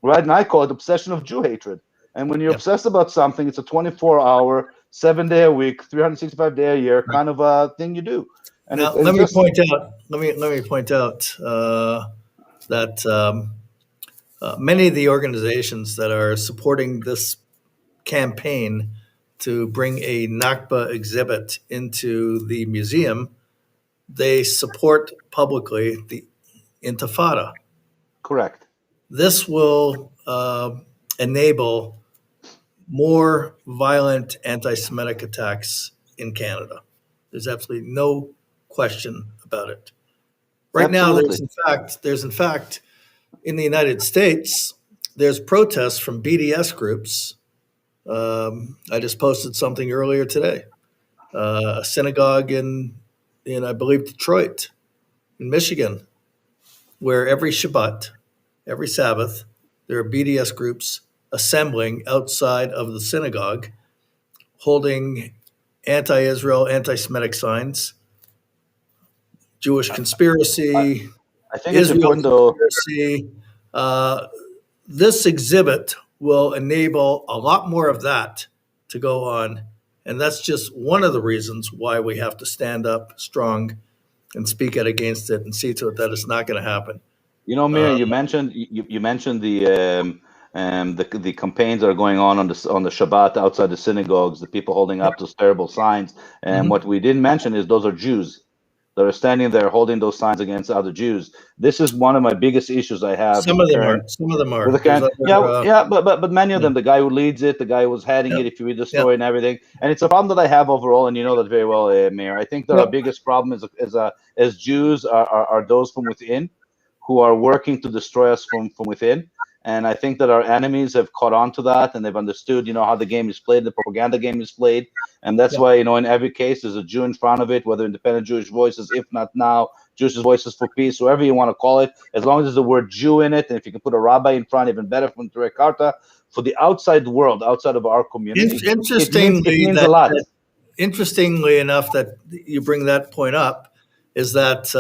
Speaker 11: Right? And I call it obsession of Jew hatred. And when you're obsessed about something, it's a 24-hour, 7-day a week, 365-day a year kind of a thing you do. And
Speaker 1: now, let me point out that many of the organizations that are supporting this campaign to bring a Nakba exhibit into the museum, they support publicly the Intifada.
Speaker 11: Correct.
Speaker 1: This will enable more violent anti-Semitic attacks in Canada. There's absolutely no question about it. Right now, there's in fact in the United States, there's protests from BDS groups. I just posted something earlier today. A synagogue in I believe Detroit, in Michigan, where every Shabbat, every Sabbath, there are BDS groups assembling outside of the synagogue, holding anti-Israel, anti-Semitic signs, Jewish conspiracy,
Speaker 11: I think it's
Speaker 1: Israel
Speaker 11: important though.
Speaker 1: conspiracy. This exhibit will enable a lot more of that to go on. And that's just one of the reasons why we have to stand up strong and speak out against it and see to it that it's not going to happen.
Speaker 11: You know, Mir, you mentioned the campaigns that are going on the Shabbat outside the synagogues, the people holding up those terrible signs. And what we didn't mention is those are Jews that are standing there holding those signs against other Jews. This is one of my biggest issues I have.
Speaker 1: Some of them are.
Speaker 11: But many of them, the guy who leads it, the guy who was heading it, if you read the story and everything. And it's a problem that I have overall, and you know that very well, Mayor. I think that our biggest problem as Jews are those from within who are working to destroy us from within. And I think that our enemies have caught on to that, and they've understood, how the game is played, the propaganda game is played. And that's why, in every case, there's a Jew in front of it, whether Independent Jewish Voices, if not now, Jewish Voices for Peace, whoever you want to call it, as long as there's the word Jew in it, and if you can put a rabbi in front, even better from Turei Karta, for the outside world, outside of our community, it means a lot.
Speaker 1: Interestingly enough that you bring that point up, is that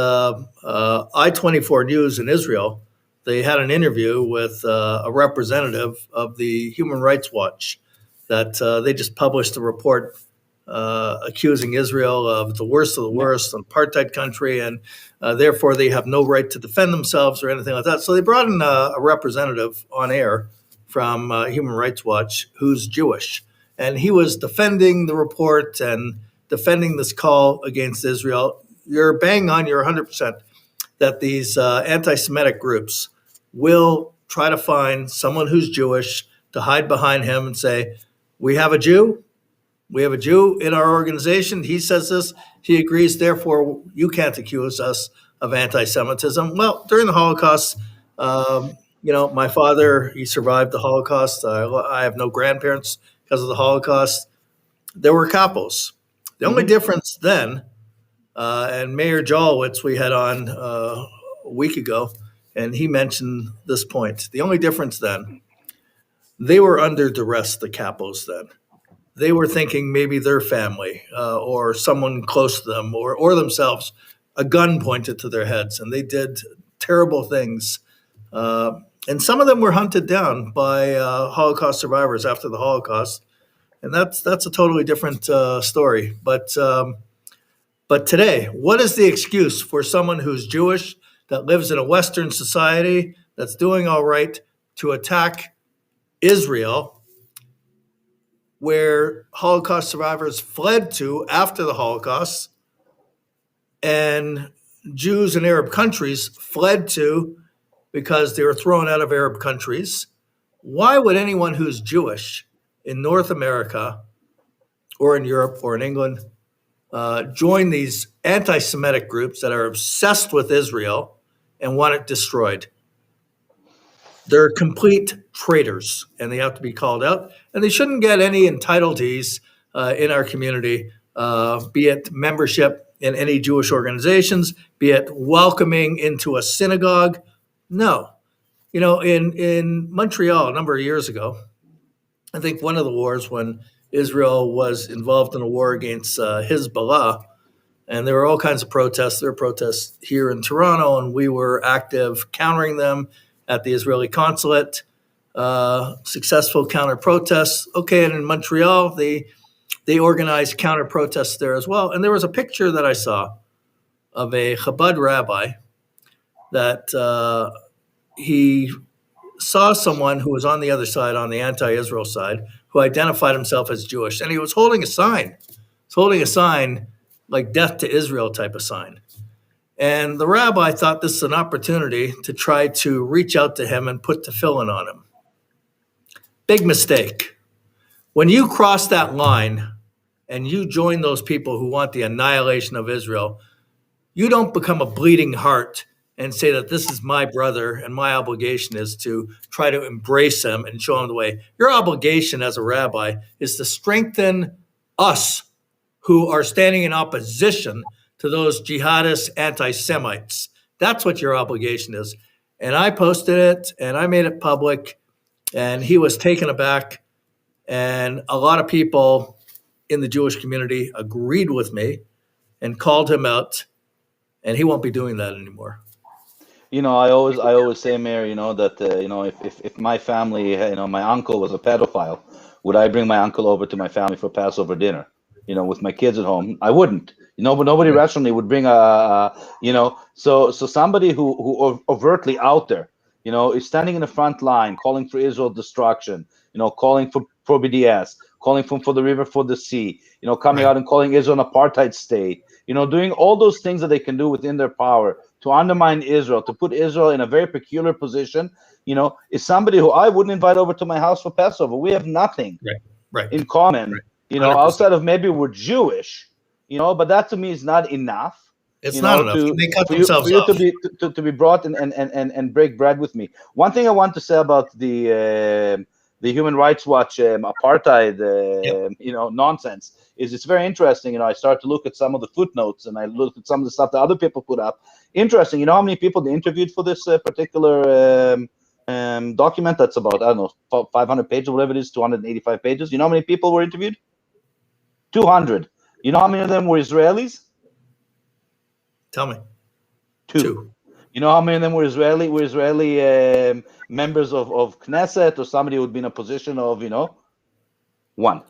Speaker 1: I-24 News in Israel, they had an interview with a representative of the Human Rights Watch that they just published a report accusing Israel of the worst, an apartheid country, and therefore they have no right to defend themselves or anything like that. So they brought in a representative on air from Human Rights Watch who's Jewish, and he was defending the report and defending this call against Israel. You're bang on, you're 100% that these anti-Semitic groups will try to find someone who's Jewish to hide behind him and say, we have a Jew in our organization. He says this, he agrees, therefore you can't accuse us of anti-Semitism. Well, during the Holocaust, my father, he survived the Holocaust. I have no grandparents because of the Holocaust. There were capos. The only difference then, and Mayor Jolowitz we had on a week ago, and he mentioned this point. The only difference then, they were under duress, the capos then. They were thinking maybe their family or someone close to them or themselves, a gun pointed to their heads, and they did terrible things. And some of them were hunted down by Holocaust survivors after the Holocaust. And that's a totally different story. But today, what is the excuse for someone who's Jewish, that lives in a Western society, that's doing all right, to attack Israel, where Holocaust survivors fled to after the Holocaust, and Jews in Arab countries fled to because they were thrown out of Arab countries? Why would anyone who's Jewish in North America or in Europe or in England join these anti-Semitic groups that are obsessed with Israel and want it destroyed? They're complete traitors, and they have to be called out. And they shouldn't get any entitleties in our community, be it membership in any Jewish organizations, be it welcoming into a synagogue. No. In Montreal a number of years ago, I think one of the wars when Israel was involved in a war against Hezbollah, and there were all kinds of protests. There were protests here in Toronto, and we were active countering them at the Israeli consulate, successful counter-protests. Okay, and in Montreal, they organized counter-protests there as well. And there was a picture that I saw of a Chabad rabbi that he saw someone who was on the other side, on the anti-Israel side, who identified himself as Jewish. And he was holding a sign. He was holding a sign like death to Israel type of sign. And the rabbi thought this is an opportunity to try to reach out to him and put tefillin on him. Big mistake. When you cross that line and you join those people who want the annihilation of Israel, you don't become a bleeding heart and say that this is my brother and my obligation is to try to embrace him and show him the way. Your obligation as a rabbi is to strengthen us who are standing in opposition to those jihadist anti-Semites. That's what your obligation is. And I posted it and I made it public, and he was taken aback. And a lot of people in the Jewish community agreed with me and called him out, and he won't be doing that anymore.
Speaker 11: You know, I always say, Mayor, you know, that you know, if my family, you know, my uncle was a pedophile, would I bring my uncle over to my family for Passover dinner? You know, with my kids at home, I wouldn't. You know, but nobody rationally would bring you know, so somebody who overtly out there, you know, is standing in the front line, calling for Israel destruction, you know, calling for BDS, calling for the river, for the sea, you know, coming out and calling Israel an apartheid state, you know, doing all those things that they can do within their power to undermine Israel, to put Israel in a very peculiar position, you know, is somebody who I wouldn't invite over to my house for Passover. We have nothing in common, you know, 100%. Outside of maybe we're Jewish, you know, but that to me is not enough.
Speaker 1: It's not enough. They cut themselves off.
Speaker 11: To be brought and break bread with me. One thing I want to say about the Human Rights Watch apartheid, you know, nonsense is it's very interesting. You know, I start to look at some of the footnotes and I look at some of the stuff that other people put up. Interesting. You know how many people they interviewed for this particular document? That's about, I don't know, 500 pages, whatever it is, 285 pages. You know how many people were interviewed? 200. You know how many of them were Israelis?
Speaker 1: Tell me.
Speaker 11: Two. You know how many of them were Israeli members of Knesset, or somebody who would be in a position of, you know, one.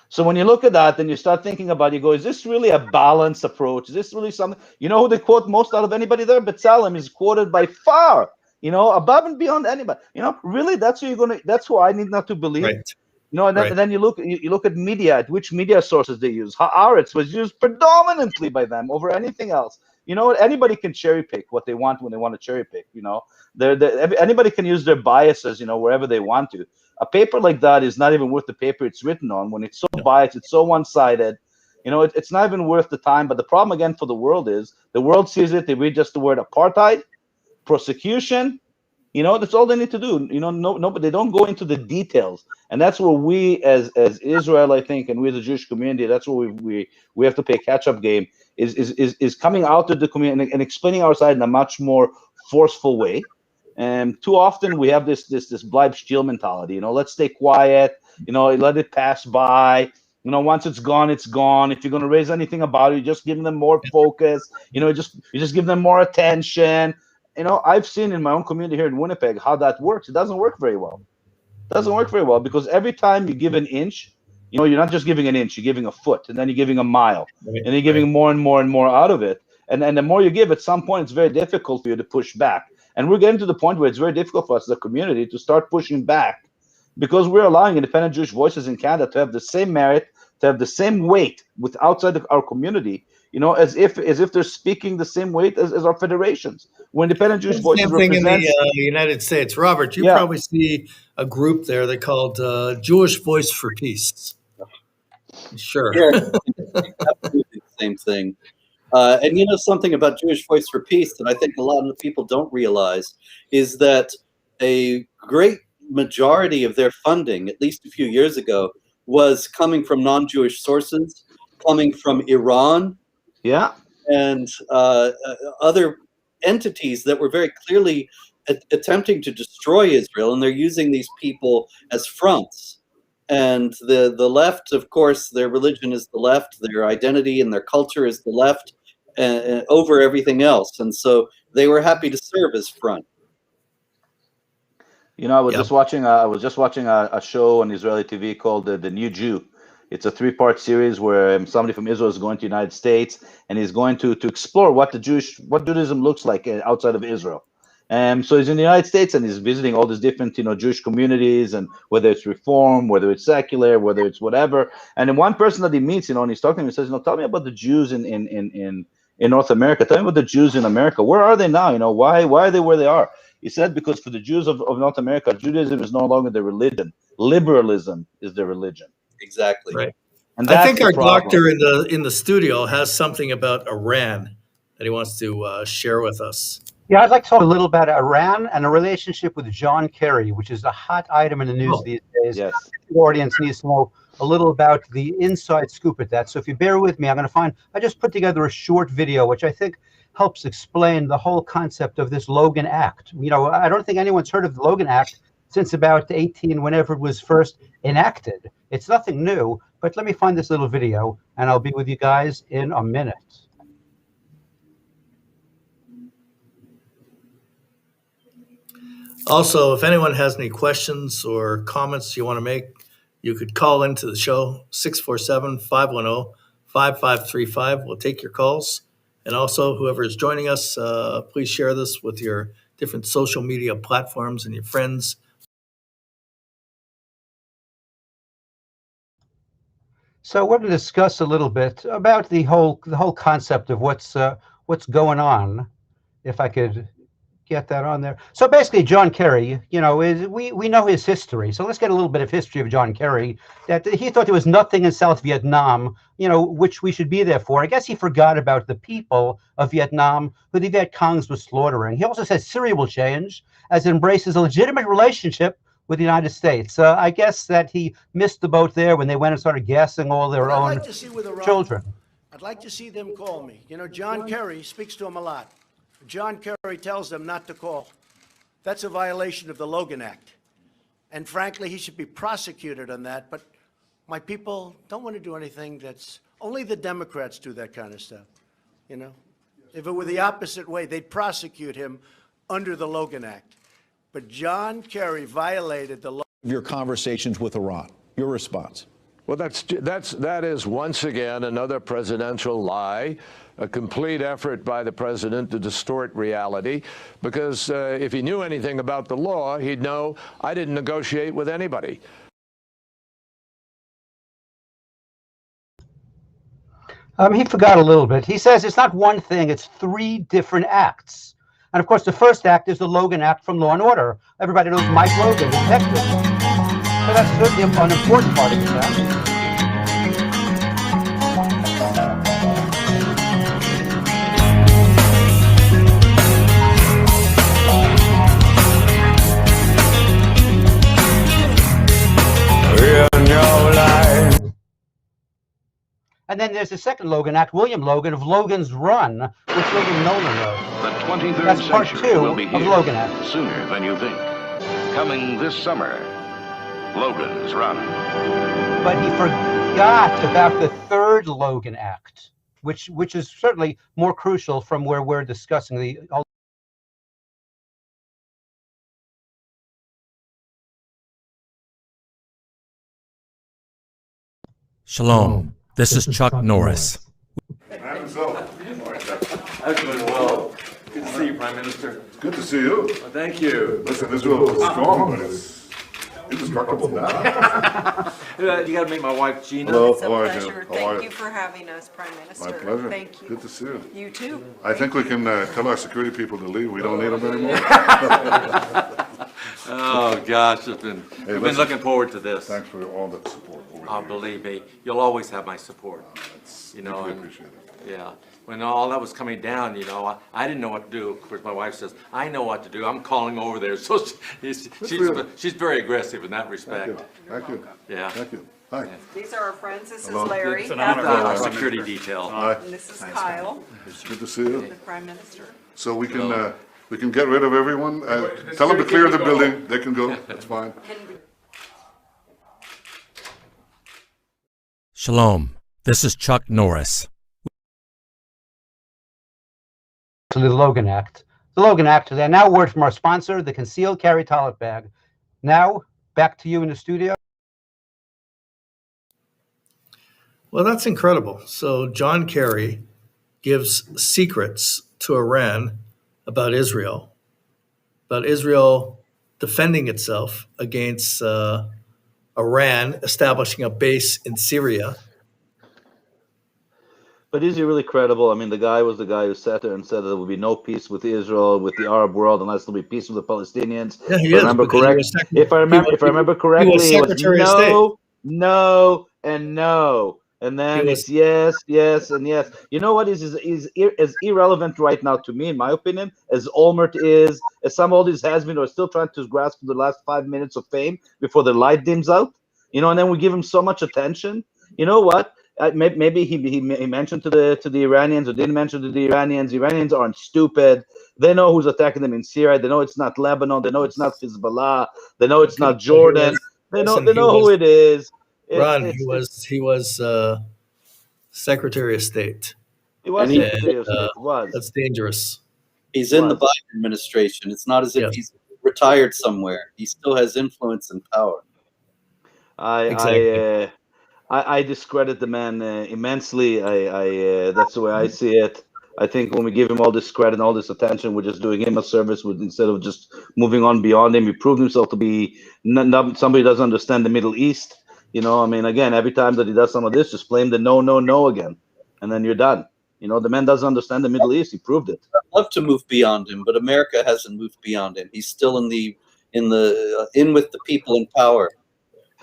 Speaker 11: So when you look at that, then you start thinking about, you go, is this really a balanced approach? Is this really something? You know who they quote most out of anybody there? B'Tselem is quoted by far, you know, above and beyond anybody. You know, really, that's who that's who I need not to believe.
Speaker 1: Right.
Speaker 11: You know, and then you look at media, at which media sources they use. Haaretz was used predominantly by them over anything else. You know, anybody can cherry pick what they want when they want to cherry pick. You know, anybody can use their biases, you know, wherever they want to. A paper like that is not even worth the paper it's written on. When it's so biased, it's so one-sided. You know, it's not even worth the time. But the problem again for the world is the world sees it. They read just the word apartheid, prosecution. You know, that's all they need to do. You know, no, but they don't go into the details, and that's where we, as Israel, I think, and we as a Jewish community, that's where we have to play a catch-up game. Is coming out to the community and explaining our side in a much more forceful way. And too often we have this Bleib still mentality. You know, let's stay quiet. You know, let it pass by. You know, once it's gone, it's gone. If you're going to raise anything about it, you just give them more focus. You know, you just give them more attention. You know, I've seen in my own community here in Winnipeg how that works. It doesn't work very well. It doesn't work very well because every time you give an inch, you know, you're not just giving an inch, you're giving a foot, and then you're giving a mile, and you're giving more and more and more out of it. And the more you give, at some point, it's very difficult for you to push back. And we're getting to the point where it's very difficult for us as a community to start pushing back because we're allowing independent Jewish voices in Canada to have the same merit, to have the same weight with outside of our community, you know, as if they're speaking the same weight as our federations. When independent Jewish voices
Speaker 1: same thing in the United States. Robert, you probably see a group there they called Jewish Voice for Peace. Sure.
Speaker 2: Yeah, absolutely the same thing. And you know something about Jewish Voice for Peace that I think a lot of people don't realize is that a great majority of their funding, at least a few years ago, was coming from non-Jewish sources, coming from Iran, and other entities that were very clearly attempting to destroy Israel, and they're using these people as fronts. And the left, of course, their religion is the left, their identity and their culture is the left, over everything else, and so they were happy to serve as front.
Speaker 11: You know, I was just watching a show on Israeli TV called The New Jew. It's a 3-part series where somebody from Israel is going to the United States and he's going to explore what Judaism looks like outside of Israel. So he's in the United States and he's visiting all these different, you know, Jewish communities, and whether it's Reform, whether it's secular, whether it's whatever. And then one person that he meets, you know, and he's talking to him, he says, you know, tell me about the Jews in North America. Tell me about the Jews in America. Where are they now? You know, why are they where they are? He said because for the Jews of North America, Judaism is no longer their religion. liberalism is their religion.
Speaker 2: Exactly.
Speaker 1: Right.
Speaker 11: And
Speaker 1: I
Speaker 11: that's
Speaker 1: think
Speaker 11: the
Speaker 1: our
Speaker 11: problem.
Speaker 1: doctor in the studio has something about Iran that he wants to share with us.
Speaker 4: Yeah, I'd like to talk a little about Iran and a relationship with John Kerry, which is a hot item in the news these days.
Speaker 11: Yes.
Speaker 4: The audience needs to know a little about the inside scoop at that. So if you bear with me, I just put together a short video, which I think helps explain the whole concept of this Logan Act. You know, I don't think anyone's heard of the Logan Act since about whenever it was first enacted. It's nothing new, but let me find this little video and I'll be with you guys in a minute.
Speaker 1: Also, if anyone has any questions or comments you want to make, you could call into the show, 647-510-5535. We'll take your calls. And also, whoever is joining us, please share this with your different social media platforms and your friends.
Speaker 4: So we're going to discuss a little bit about the whole concept of what's going on, if I could get that on there. So basically, John Kerry, you know, we know his history. So let's get a little bit of history of John Kerry. That he thought there was nothing in South Vietnam, you know, which we should be there for. I guess he forgot about the people of Vietnam who the Viet Congs was slaughtering. He also says Syria will change as it embraces a legitimate relationship with the United States. I guess that he missed the boat there when they went and started gassing all their own children.
Speaker 12: I'd like to see them call me. You know, John Kerry speaks to them a lot. John Kerry tells them not to call. That's a violation of the Logan Act. And frankly, he should be prosecuted on that. But my people don't want to do anything that's, only the Democrats do that kind of stuff. You know, if it were the opposite way, they'd prosecute him under the Logan Act. But John Kerry violated the law.
Speaker 13: Your conversations with Iran, your response.
Speaker 14: Well, that is once again another presidential lie, a complete effort by the president to distort reality, because if he knew anything about the law, he'd know I didn't negotiate with anybody.
Speaker 4: He forgot a little bit. He says it's not one thing, it's 3 different acts. And of course, the first act is the Logan Act from Law and Order. Everybody knows Mike Logan, the detective. So that's certainly an important part of this act. And then there's the second Logan Act, William Logan of Logan's Run, which William Nolan wrote.
Speaker 15: The 23rd
Speaker 4: That's part
Speaker 15: century
Speaker 4: 2
Speaker 15: will be
Speaker 4: of
Speaker 15: here
Speaker 4: Logan Act.
Speaker 15: sooner than you think. Coming this summer, Logan's Run.
Speaker 4: But he forgot about the third Logan Act, which is certainly more crucial from where we're discussing the.
Speaker 16: Shalom. This is Chuck Norris.
Speaker 17: I'm doing well. Good to see you, Prime Minister.
Speaker 18: It's good to see you.
Speaker 17: Well, thank you.
Speaker 18: Listen, Israel was strong, but it's indestructible now.
Speaker 17: You got to meet my wife, Gina.
Speaker 18: Hello,
Speaker 19: It's a
Speaker 18: how are
Speaker 19: pleasure.
Speaker 18: you? How are
Speaker 19: Thank
Speaker 18: you?
Speaker 19: you for having us, Prime Minister.
Speaker 18: My pleasure.
Speaker 19: Thank you.
Speaker 18: Good to see you.
Speaker 19: You too.
Speaker 18: I think we can tell our security people to leave. We don't need them anymore.
Speaker 17: Oh, gosh, we've been
Speaker 18: listen,
Speaker 17: looking forward to this.
Speaker 18: Thanks for all the support.
Speaker 17: Oh, believe me, you'll always have my support. You know,
Speaker 18: deeply
Speaker 17: and-
Speaker 18: appreciate it.
Speaker 17: Yeah, when all that was coming down, you know, I didn't know what to do. Of course, my wife says, I know what to do. I'm calling over there. So she's very aggressive in that respect.
Speaker 18: Thank you.
Speaker 17: Yeah.
Speaker 18: Thank you. Hi.
Speaker 19: These are our friends. This
Speaker 18: Hello.
Speaker 19: is Larry.
Speaker 17: It's an honor to have our
Speaker 19: Kathy,
Speaker 17: security detail.
Speaker 18: Hi.
Speaker 19: And this is Kyle,
Speaker 18: It's good to see you.
Speaker 19: the Prime Minister.
Speaker 18: So we can get rid of everyone. Tell them to clear the building. They can go. That's fine.
Speaker 16: Shalom. This is Chuck Norris.
Speaker 4: To the Logan Act. The Logan Act. And now, a word from our sponsor, the Concealed Carry Toilet Bag. Now, back to you in the studio.
Speaker 1: Well, that's incredible. So John Kerry gives secrets to Iran about Israel defending itself against Iran establishing a base in Syria.
Speaker 11: But is he really credible? I mean, the guy was the guy who sat there and said that there will be no peace with Israel, with the Arab world, unless there'll be peace with the Palestinians.
Speaker 1: Yeah, he
Speaker 11: If I
Speaker 1: is.
Speaker 11: remember
Speaker 1: Because
Speaker 11: correct, if I remember correctly, it was
Speaker 1: Secretary of State.
Speaker 11: no, no, and no, and then it's yes, yes, and yes. You know what is as irrelevant right now to me, in my opinion, as Olmert is, as some of these has been, who are still trying to grasp the last 5 minutes of fame before the light dims out. You know, and then we give him so much attention. You know what? Maybe he mentioned to the Iranians, or didn't mention to the Iranians. The Iranians aren't stupid. They know who's attacking them in Syria. They know it's not Lebanon. They know it's not Hezbollah. They know it's not Jordan. They know who it is.
Speaker 1: Ron, he was Secretary of State.
Speaker 11: He was Secretary of State.
Speaker 1: That's dangerous.
Speaker 2: He's in the Biden administration. It's not as if he's retired somewhere. He still has influence and power.
Speaker 11: I discredit the man immensely. That's the way I see it. I think when we give him all this credit and all this attention, we're just doing him a service instead of just moving on beyond him. He proved himself to be somebody who doesn't understand the Middle East. You know, I mean, again, every time that he does some of this, just blame the no again, and then you're done. You know, the man doesn't understand the Middle East. He proved it.
Speaker 2: I'd love to move beyond him, but America hasn't moved beyond him. He's still in with the people in power.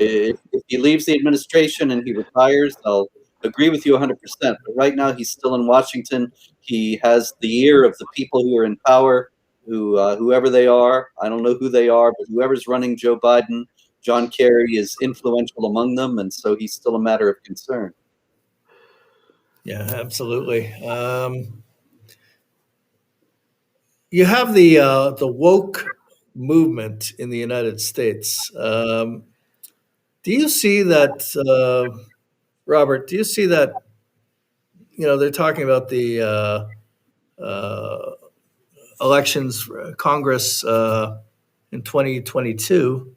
Speaker 2: If he leaves the administration and he retires, I'll agree with you 100%. But right now, he's still in Washington. He has the ear of the people who are in power, whoever they are. I don't know who they are, but whoever's running Joe Biden, John Kerry is influential among them, and so he's still a matter of concern.
Speaker 1: Yeah, absolutely. You have the woke movement in the United States. Do you see that, Robert? Do you see that? You know, they're talking about the elections, Congress in 2022.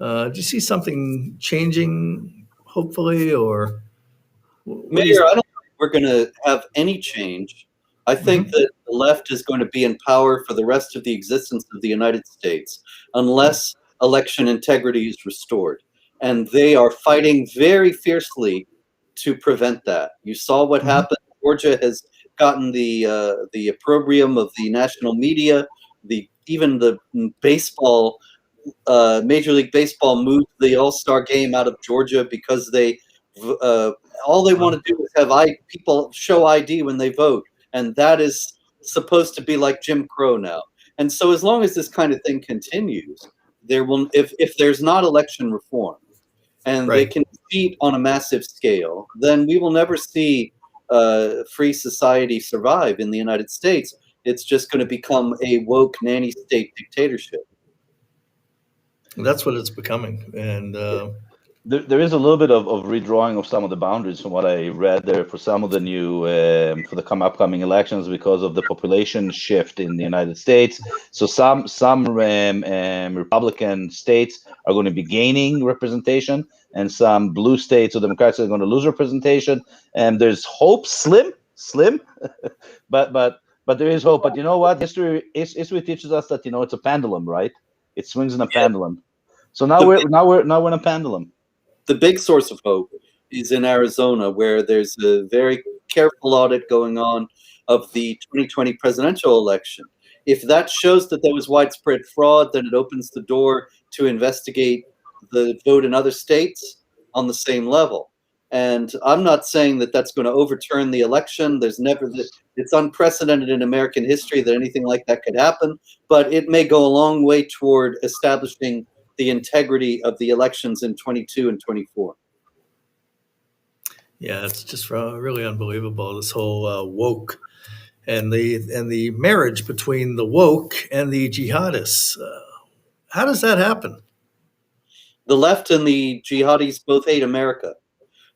Speaker 1: Do you see something changing, hopefully, or?
Speaker 2: Mayor, I don't think we're going to have any change. I think that the left is going to be in power for the rest of the existence of the United States unless election integrity is restored. And they are fighting very fiercely to prevent that. You saw what happened. Georgia has gotten the opprobrium of the national media. Even the baseball, Major League Baseball moved the All-Star game out of Georgia because all they want to do is have people show ID when they vote, and that is supposed to be like Jim Crow now. And so, as long as this kind of thing continues, there will, if there's not election reform, and they can compete on a massive scale, then we will never see free society survive in the United States. It's just going to become a woke nanny state dictatorship.
Speaker 1: That's what it's becoming, and
Speaker 11: there is a little bit of redrawing of some of the boundaries from what I read there for some of the new for the upcoming elections because of the population shift in the United States. So some Republican states are going to be gaining representation, and some blue states or Democrats are going to lose representation. And there's hope, slim, but there is hope. But you know what? History teaches us that it's a pendulum, right? It swings in a pendulum. So now we're in a pendulum.
Speaker 2: The big source of hope is in Arizona, where there's a very careful audit going on of the 2020 presidential election. If that shows that there was widespread fraud, then it opens the door to investigate the vote in other states on the same level. And I'm not saying that that's going to overturn the election. It's unprecedented in American history that anything like that could happen, but it may go a long way toward establishing the integrity of the elections in 22 and 24.
Speaker 1: Yeah, it's just really unbelievable, this whole woke and the marriage between the woke and the jihadists. How does that happen?
Speaker 2: The left and the jihadis both hate America.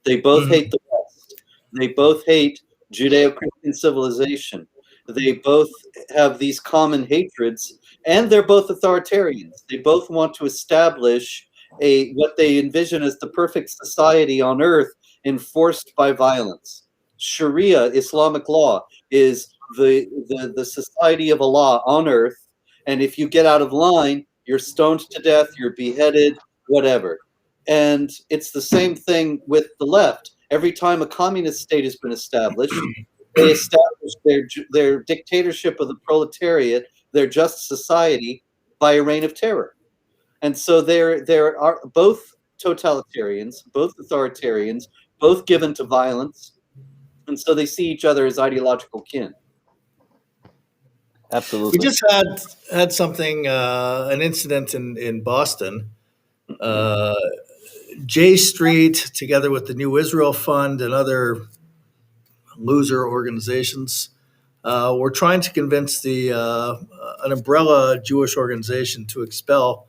Speaker 2: They both hate the West. They both hate Judeo-Christian civilization. They both have these common hatreds, and they're both authoritarians. They both want to establish what they envision as the perfect society on earth enforced by violence. Sharia, Islamic law, is the society of Allah on earth, and if you get out of line, you're stoned to death, you're beheaded, whatever. And it's the same thing with the left. Every time a communist state has been established, they establish their dictatorship of the proletariat, their just society, by a reign of terror. And so there are both totalitarians, both authoritarians, both given to violence, and so they see each other as ideological kin.
Speaker 11: Absolutely.
Speaker 1: We just had something, an incident in Boston. J Street, together with the New Israel Fund and other loser organizations, were trying to convince an umbrella Jewish organization to expel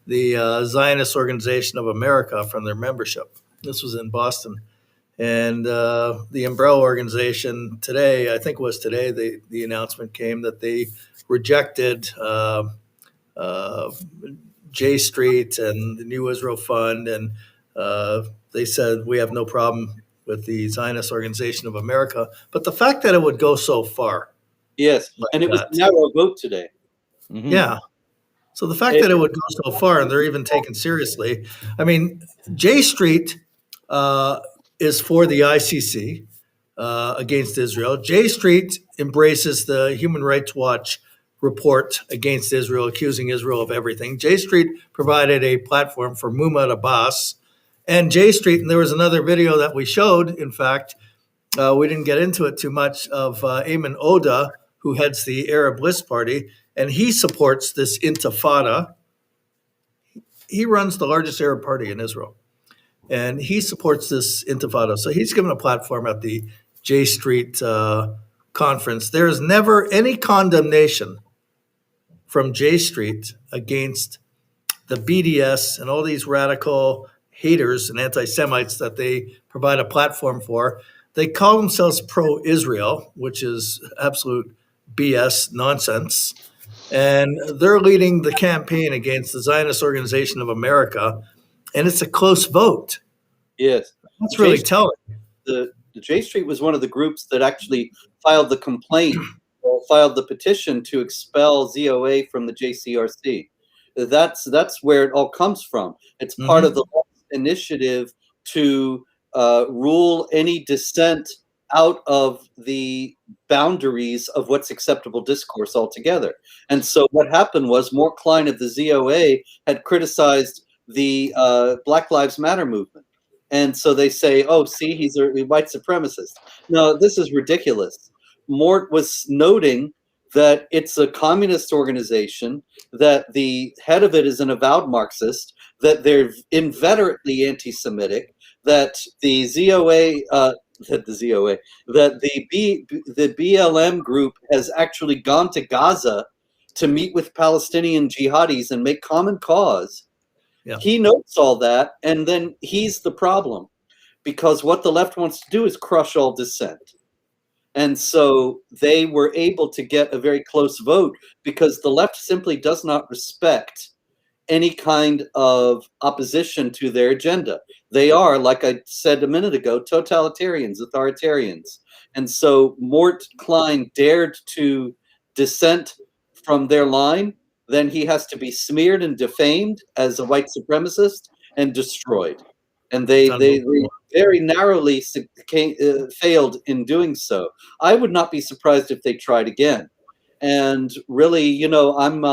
Speaker 1: the Zionist Organization of America from their membership. This was in Boston. And the umbrella organization today, I think it was today, the announcement came that they rejected J Street and the New Israel Fund, and they said, we have no problem with the Zionist Organization of America. But the fact that it would go so far.
Speaker 2: Yes, and it was a narrow vote today.
Speaker 11: Mm-hmm.
Speaker 1: Yeah. So the fact that it would go so far and they're even taken seriously. I mean, J Street is for the ICC against Israel. J Street embraces the Human Rights Watch report against Israel, accusing Israel of everything. J Street provided a platform for Mahmoud Abbas. And J Street, and there was another video that we showed, in fact, we didn't get into it too much, of Ayman Oda, who heads the Arab List Party, and he supports this intifada. He runs the largest Arab party in Israel, and he supports this intifada. So he's given a platform at the J Street conference. There is never any condemnation from J Street against the BDS and all these radical haters and anti-Semites that they provide a platform for. They call themselves pro-Israel, which is absolute BS nonsense. And they're leading the campaign against the Zionist Organization of America, and it's a close vote.
Speaker 2: Yes.
Speaker 1: That's really telling.
Speaker 2: The J Street was one of the groups that actually filed the complaint, or filed the petition to expel ZOA from the JCRC. That's where it all comes from. It's part of the initiative to rule any dissent out of the boundaries of what's acceptable discourse altogether. And so what happened was Mort Klein of the ZOA had criticized the Black Lives Matter movement. And so they say, oh, see, he's a white supremacist. No, this is ridiculous. Mort was noting that it's a communist organization, that the head of it is an avowed Marxist, that they're inveterately anti-Semitic, that the the BLM group has actually gone to Gaza to meet with Palestinian jihadis and make common cause.
Speaker 1: Yeah.
Speaker 2: He notes all that, and then he's the problem, because what the left wants to do is crush all dissent. And so they were able to get a very close vote because the left simply does not respect any kind of opposition to their agenda. They are, like I said a minute ago, totalitarians, authoritarians. And so Mort Klein dared to dissent from their line, then he has to be smeared and defamed as a white supremacist and destroyed. And they very narrowly failed in doing so. I would not be surprised if they tried again. And really, you know, I'm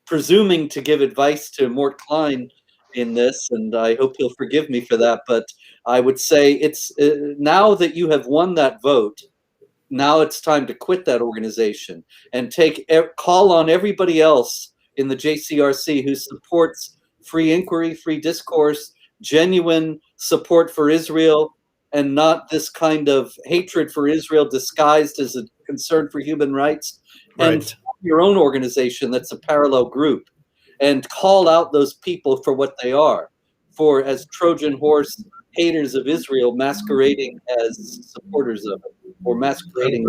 Speaker 2: presuming to give advice to Mort Klein in this, and I hope he'll forgive me for that. But I would say it's now that you have won that vote, now it's time to quit that organization and call on everybody else in the JCRC who supports free inquiry, free discourse, genuine support for Israel, and not this kind of hatred for Israel disguised as a concern for human rights.
Speaker 1: Right.
Speaker 2: And your own organization that's a parallel group, and call out those people for what they are, for as Trojan horse haters of Israel masquerading as supporters of it, or masquerading.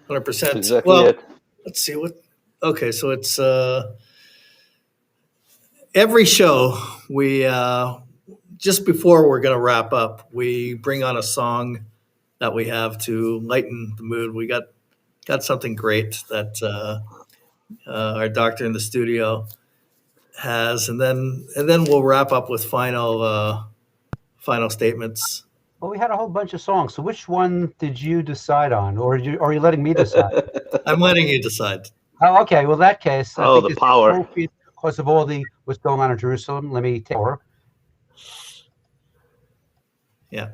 Speaker 1: 100%.
Speaker 11: Exactly
Speaker 1: Well,
Speaker 11: it.
Speaker 1: let's see what. Okay, so it's every show we just before we're going to wrap up, we bring on a song that we have to lighten the mood. We got something great that our doctor in the studio has, and then we'll wrap up with final statements.
Speaker 4: Well, we had a whole bunch of songs. So which one did you decide on, or are you letting me decide?
Speaker 1: I'm letting you decide.
Speaker 4: Oh, okay. Well, in that case, I
Speaker 11: Oh,
Speaker 4: think
Speaker 11: the
Speaker 4: it's
Speaker 11: power.
Speaker 4: appropriate because of all what's going on in Jerusalem. Let me take over.
Speaker 1: Yeah.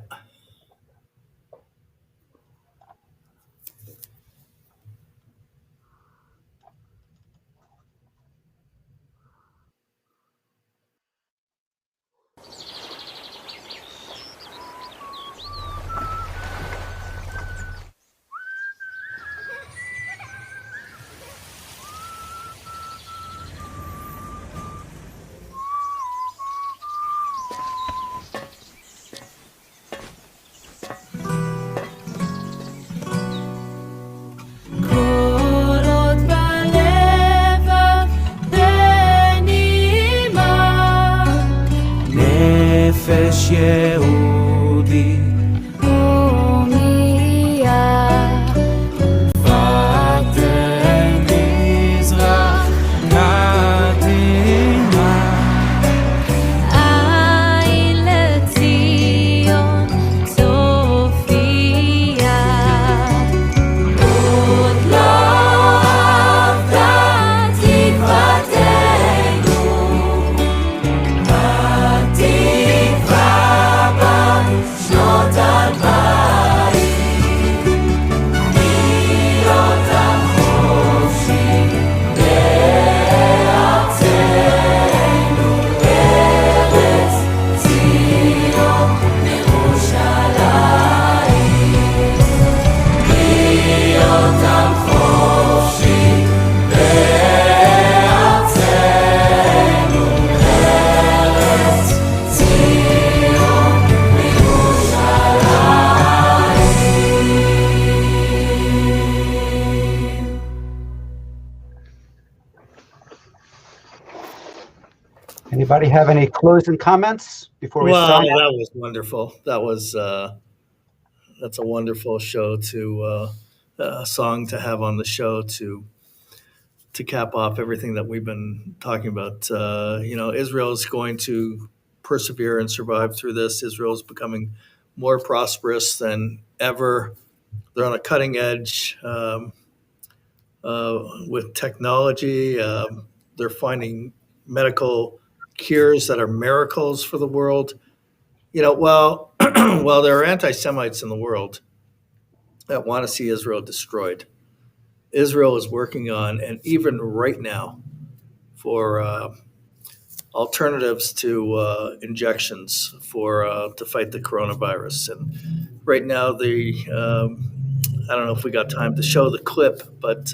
Speaker 20: קולות בלבב בנימה
Speaker 21: נפש יהודי
Speaker 20: הומייה
Speaker 21: ואתם מזרח קדימה
Speaker 20: עין לציון צופיה עוד לא אבדה תקוותנו התקווה בשנות 2000 להיות החופשי בארצנו ארץ ציון ירושלים להיות החופשי בארצנו ארץ ציון ירושלים.
Speaker 4: Anybody have any closing comments before we
Speaker 1: Well,
Speaker 4: sign
Speaker 1: that
Speaker 4: out?
Speaker 1: was wonderful. That's a wonderful show a song to have on the show to cap off everything that we've been talking about. Israel is going to persevere and survive through this. Israel is becoming more prosperous than ever. They're on a cutting edge with technology. They're finding medical cures that are miracles for the world. While there are anti-Semites in the world that want to see Israel destroyed, Israel is working on, and even right now, for alternatives to injections to fight the coronavirus. And right now, I don't know if we got time to show the clip, but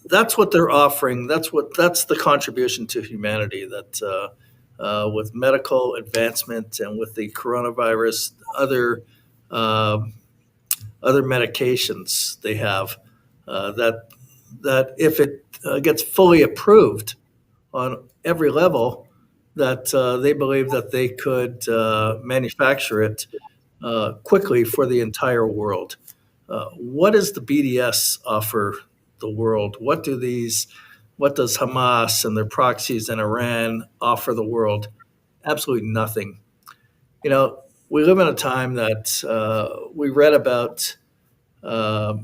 Speaker 1: that's what they're offering. That's the contribution to humanity that with medical advancement and with the coronavirus, other medications they have that if it gets fully approved on every level, that they believe that they could manufacture it quickly for the entire world. What does the BDS offer the world? What does Hamas and their proxies in Iran offer the world? Absolutely nothing. We live in a time that we read about. There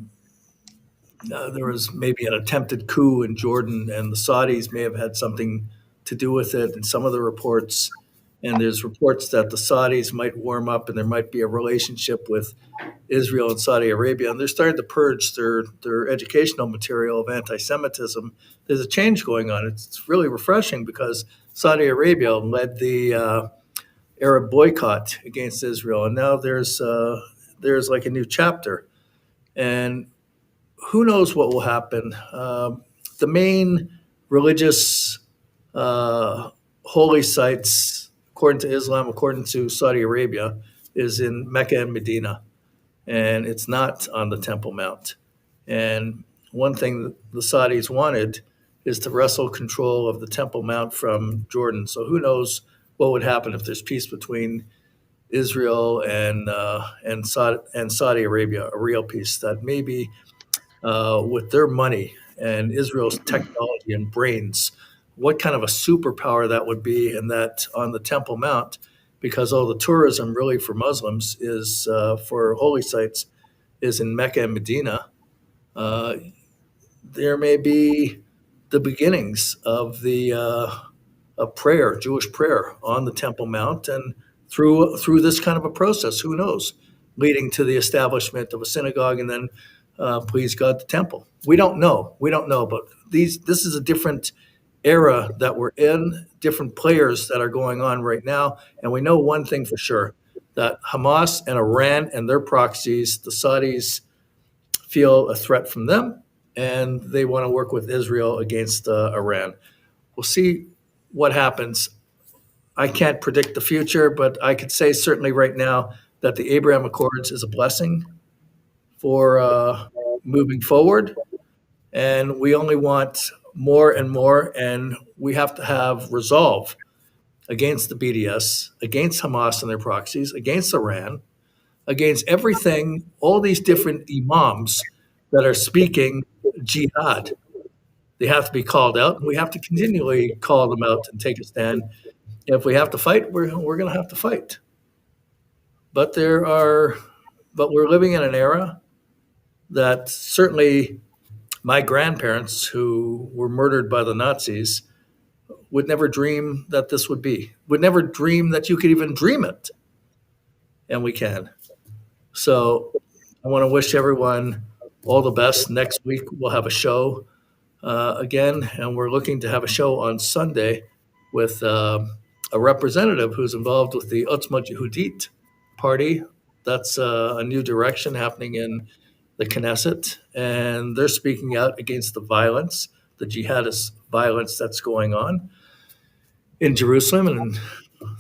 Speaker 1: was maybe an attempted coup in Jordan, and the Saudis may have had something to do with it in some of the reports. And there's reports that the Saudis might warm up and there might be a relationship with Israel and Saudi Arabia. And they're starting to purge their educational material of anti-Semitism. There's a change going on. It's really refreshing because Saudi Arabia led the Arab boycott against Israel. And now there's like a new chapter. And who knows what will happen. The main religious holy sites, according to Islam, according to Saudi Arabia, is in Mecca and Medina, and it's not on the Temple Mount. And one thing that the Saudis wanted is to wrestle control of the Temple Mount from Jordan. So who knows what would happen if there's peace between Israel and Saudi Arabia, a real peace that maybe with their money and Israel's technology and brains what kind of a superpower that would be, and that on the Temple Mount, because all the tourism really for Muslims is for holy sites is in Mecca and Medina. There may be the beginnings of the of prayer, Jewish prayer on the Temple Mount, and through this kind of a process, who knows, leading to the establishment of a synagogue and then, please God, the temple. We don't know, but this is a different era that we're in, different players that are going on right now, and we know one thing for sure, that Hamas and Iran and their proxies, the Saudis, feel a threat from them, and they want to work with Israel against Iran. We'll see what happens. I can't predict the future, but I could say certainly right now that the Abraham Accords is a blessing for moving forward, and we only want more and more, and we have to have resolve against the BDS, against Hamas and their proxies, against Iran, against everything, all these different imams that are speaking jihad. They have to be called out, and we have to continually call them out and take a stand. If we have to fight, we're going to have to fight. But we're living in an era that certainly my grandparents, who were murdered by the Nazis, would never dream that this would be, would never dream that you could even dream it. And we can. So I want to wish everyone all the best. Next week, we'll have a show again, and we're looking to have a show on Sunday with a representative who's involved with the Otzma Yehudit party. That's a new direction happening in the Knesset, and they're speaking out against the violence, the jihadist violence that's going on in Jerusalem and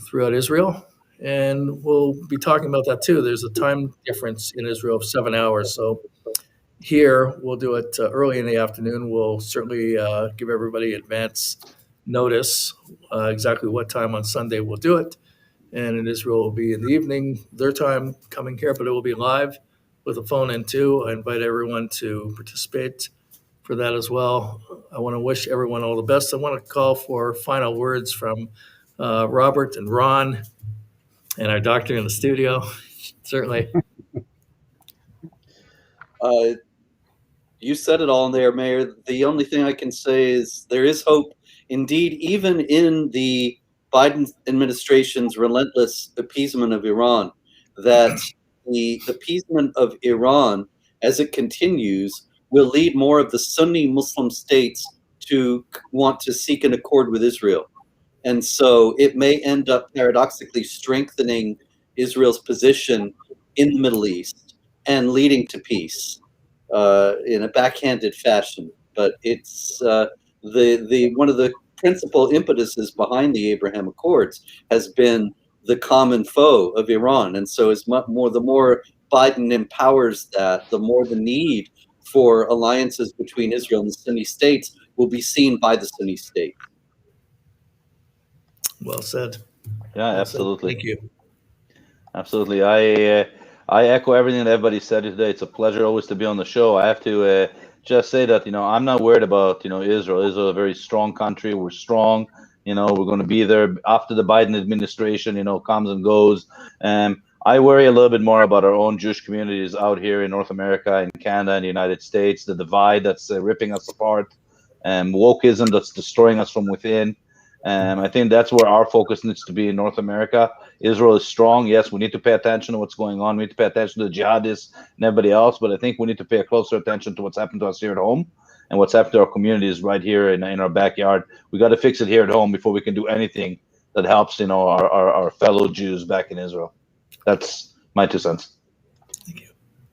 Speaker 1: throughout Israel. And we'll be talking about that too. There's a time difference in Israel of 7 hours. So here we'll do it early in the afternoon. We'll certainly give everybody advance notice exactly what time on Sunday we'll do it. And in Israel, it will be in the evening, their time coming here, but it will be live with a phone in too. I invite everyone to participate for that as well. I want to wish everyone all the best. I want to call for final words from Robert and Ron and our doctor in the studio. Certainly.
Speaker 2: You said it all in there, Mayor. The only thing I can say is there is hope. Indeed, even in the Biden administration's relentless appeasement of Iran, that the appeasement of Iran, as it continues, will lead more of the Sunni Muslim states to want to seek an accord with Israel. And so it may end up paradoxically strengthening Israel's position in the Middle East and leading to peace in a backhanded fashion. But it's one of the principal impetuses behind the Abraham Accords has been the common foe of Iran. And so the more Biden empowers that, the more the need for alliances between Israel and the Sunni states will be seen by the Sunni state.
Speaker 1: Well said.
Speaker 11: Yeah, absolutely.
Speaker 1: Thank you.
Speaker 11: Absolutely. I echo everything that everybody said today. It's a pleasure always to be on the show. I have to just say that, I'm not worried about, Israel. Israel is a very strong country. We're strong. We're going to be there after the Biden administration, comes and goes. I worry a little bit more about our own Jewish communities out here in North America, in Canada, and the United States, the divide that's ripping us apart, wokeism that's destroying us from within. I think that's where our focus needs to be in North America. Israel is strong. Yes, we need to pay attention to what's going on. We need to pay attention to the jihadists and everybody else, but I think we need to pay a closer attention to what's happened to us here at home and what's happened to our communities right here in our backyard. We got to fix it here at home before we can do anything that helps, our fellow Jews back in Israel. That's my 2 cents.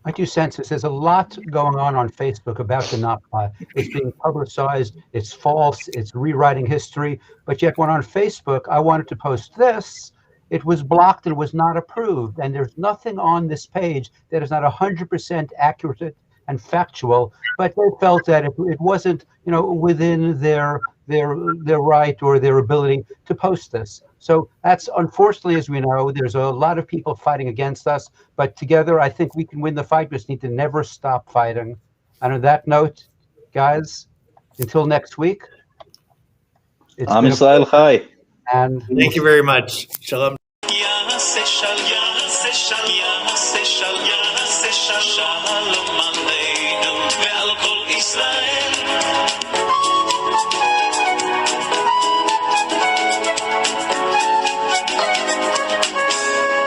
Speaker 4: My 2 cents is there's a lot going on Facebook about the Nakba. It's being publicized. It's false. It's rewriting history. But yet when on Facebook, I wanted to post this, it was blocked and was not approved. And there's nothing on this page that is not 100% accurate and factual. But they felt that it wasn't, within their right or their ability to post this. So that's, unfortunately, as we know, there's a lot of people fighting against us, but together I think we can win the fight. We just need to never stop fighting. And on that note, guys, until next week. It's
Speaker 11: Am
Speaker 4: been a
Speaker 11: Israel Chai.
Speaker 4: and
Speaker 1: Thank you very much. Shalom.
Speaker 20: Shalom aleinu ve'al kol Israel.